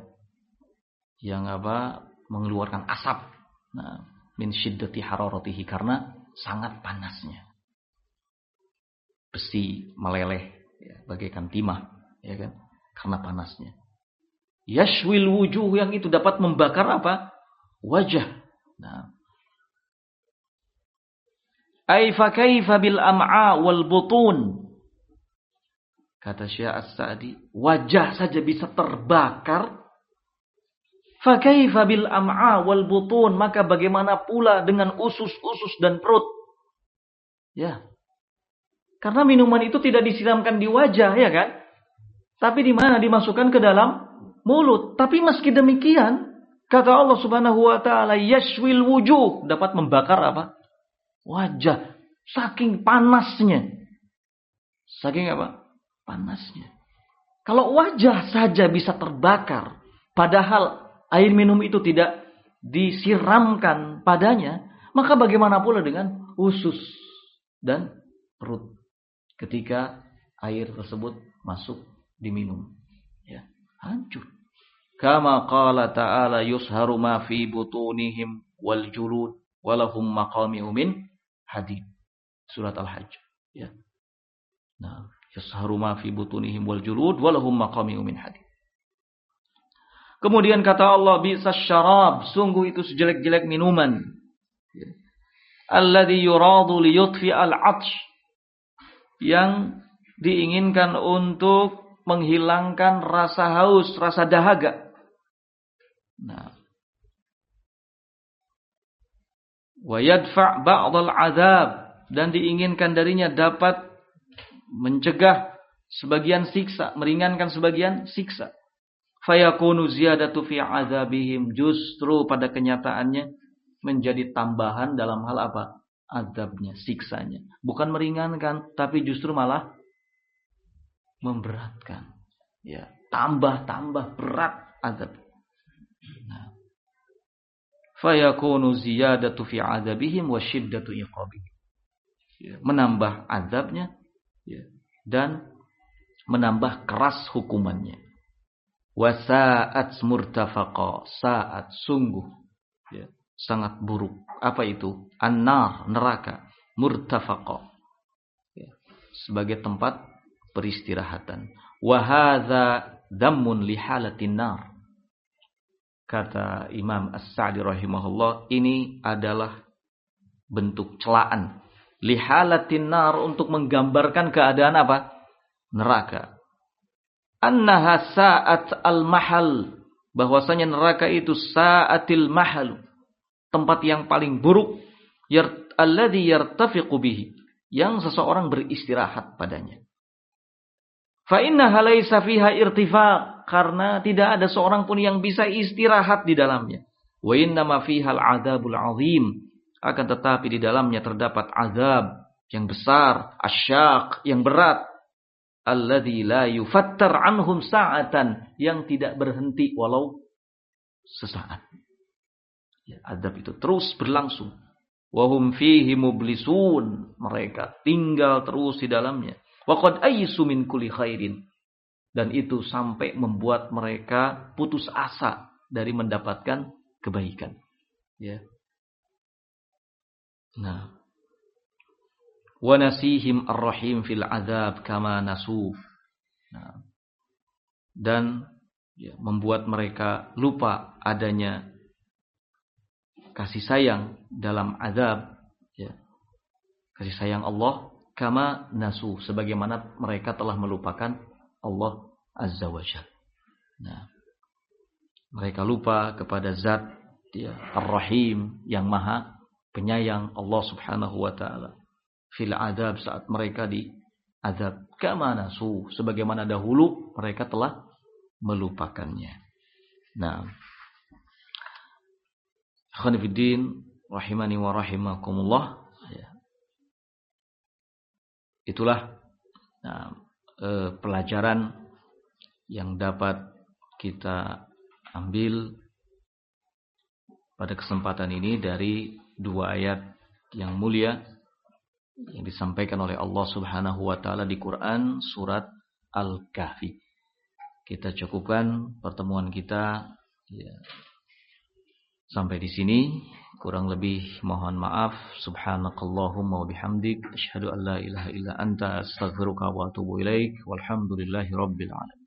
Yang apa? Mengeluarkan asap. Nah, min syiddati hararatihi, karena sangat panasnya. Besi meleleh, ya, bagaikan timah, ya kan? Karena panasnya. Yashwil wujuh, yang itu dapat membakar apa? Wajah. Nah, ay fa kaifa bil am'a wal butun. Kata Syekh As-Sa'di, wajah saja bisa terbakar. Fa kaifa bil am'a wal butun, maka bagaimana pula dengan usus-usus dan perut? Ya. Karena minuman itu tidak disiramkan di wajah, ya kan? Tapi di mana? Dimasukkan ke dalam mulut. Tapi meski demikian, kata Allah Subhanahu wa taala, yashwil wujuh, dapat membakar apa? Wajah. Saking panasnya. Saking apa? Panasnya. Kalau wajah saja bisa terbakar, padahal air minum itu tidak disiramkan padanya, maka bagaimana pula dengan usus dan perut ketika air tersebut masuk diminum, ya, hancur. Kama qala ta'ala yusharu ma fi butunihim wal julud walahum maqami'u min hadid. Surat Al-Hajj, ya. Nah, yusharu ma fi butunihim wal julud walahum maqami'u min hadid. Kemudian kata Allah, bi'sas syarab, sungguh itu sejelek-jelek minuman. Alladzi yuradu liyutfi al-'atsh, yang diinginkan untuk menghilangkan rasa haus, rasa dahaga. Nah, wa yadfa' ba'd al-'adzab, dan diinginkan darinya dapat mencegah sebagian siksa, meringankan sebagian siksa. Fayakunu ziyadatu fi 'adzabihim, justru pada kenyataannya menjadi tambahan dalam hal apa? Azabnya, siksanya. Bukan meringankan, tapi justru malah memberatkan. Ya, tambah berat azab. Nah. Fayakunu ziyadatu fi 'adzabihim wa syiddatu iqabihim. Ya, menambah azabnya, ya, dan menambah keras hukumannya. Wa sa'at murtafaqa, saat sungguh, ya, sangat buruk. Apa itu? An-nar, neraka. Murtafaqa, ya, sebagai tempat peristirahatan. Wa hadza dhammun li halatin nar. Kata Imam As-Sa'di rahimahullah, ini adalah bentuk celaan li halatin nar, untuk menggambarkan keadaan apa? Neraka. Annaha sa'at al-mahal, bahwasanya neraka itu sa'atil mahal, tempat yang paling buruk, alladhi yartafiqu bihi, yang seseorang beristirahat padanya. Fa innaha laisa fiha irtifaq, karena tidak ada seorang pun yang bisa istirahat di dalamnya. Wa innama fiha al-'adzabul 'azim, akan tetapi di dalamnya terdapat azab yang besar, asyaq, yang berat. Alladzi la yufattar anhum sa'atan, yang tidak berhenti walau sesaat. Ya, azab itu terus berlangsung. Wa hum fihi mublisun, mereka tinggal terus di dalamnya. Wa qad aysu min kulli khairin, dan itu sampai membuat mereka putus asa dari mendapatkan kebaikan. Ya. Nah, wa nasihim ar-rahim fil azab kama nasuf. Nah, dan ya, membuat mereka lupa adanya kasih sayang dalam azab, ya. Kasih sayang Allah kama nasu, sebagaimana mereka telah melupakan Allah Azza wa Jalla. Nah, mereka lupa kepada zat, ya, Ar-Rahim, yang maha penyayang, Allah Subhanahu wa taala. Fil azab, saat mereka di azab, kama nasu, sebagaimana dahulu mereka telah melupakannya. Nah, ikhwan fillah rahimani wa rahimakumullah, ya. Itulah pelajaran yang dapat kita ambil pada kesempatan ini dari dua ayat yang mulia yang disampaikan oleh Allah Subhanahu wa taala di Quran surat Al-Kahfi. Kita cukupkan pertemuan kita, ya, sampai di sini. Kurang lebih mohon maaf. Subhanakallahumma wa bihamdik, asyhadu an la ilaha illa anta, astaghfiruka wa atubu ilaik. Walhamdulillahi rabbil alamin.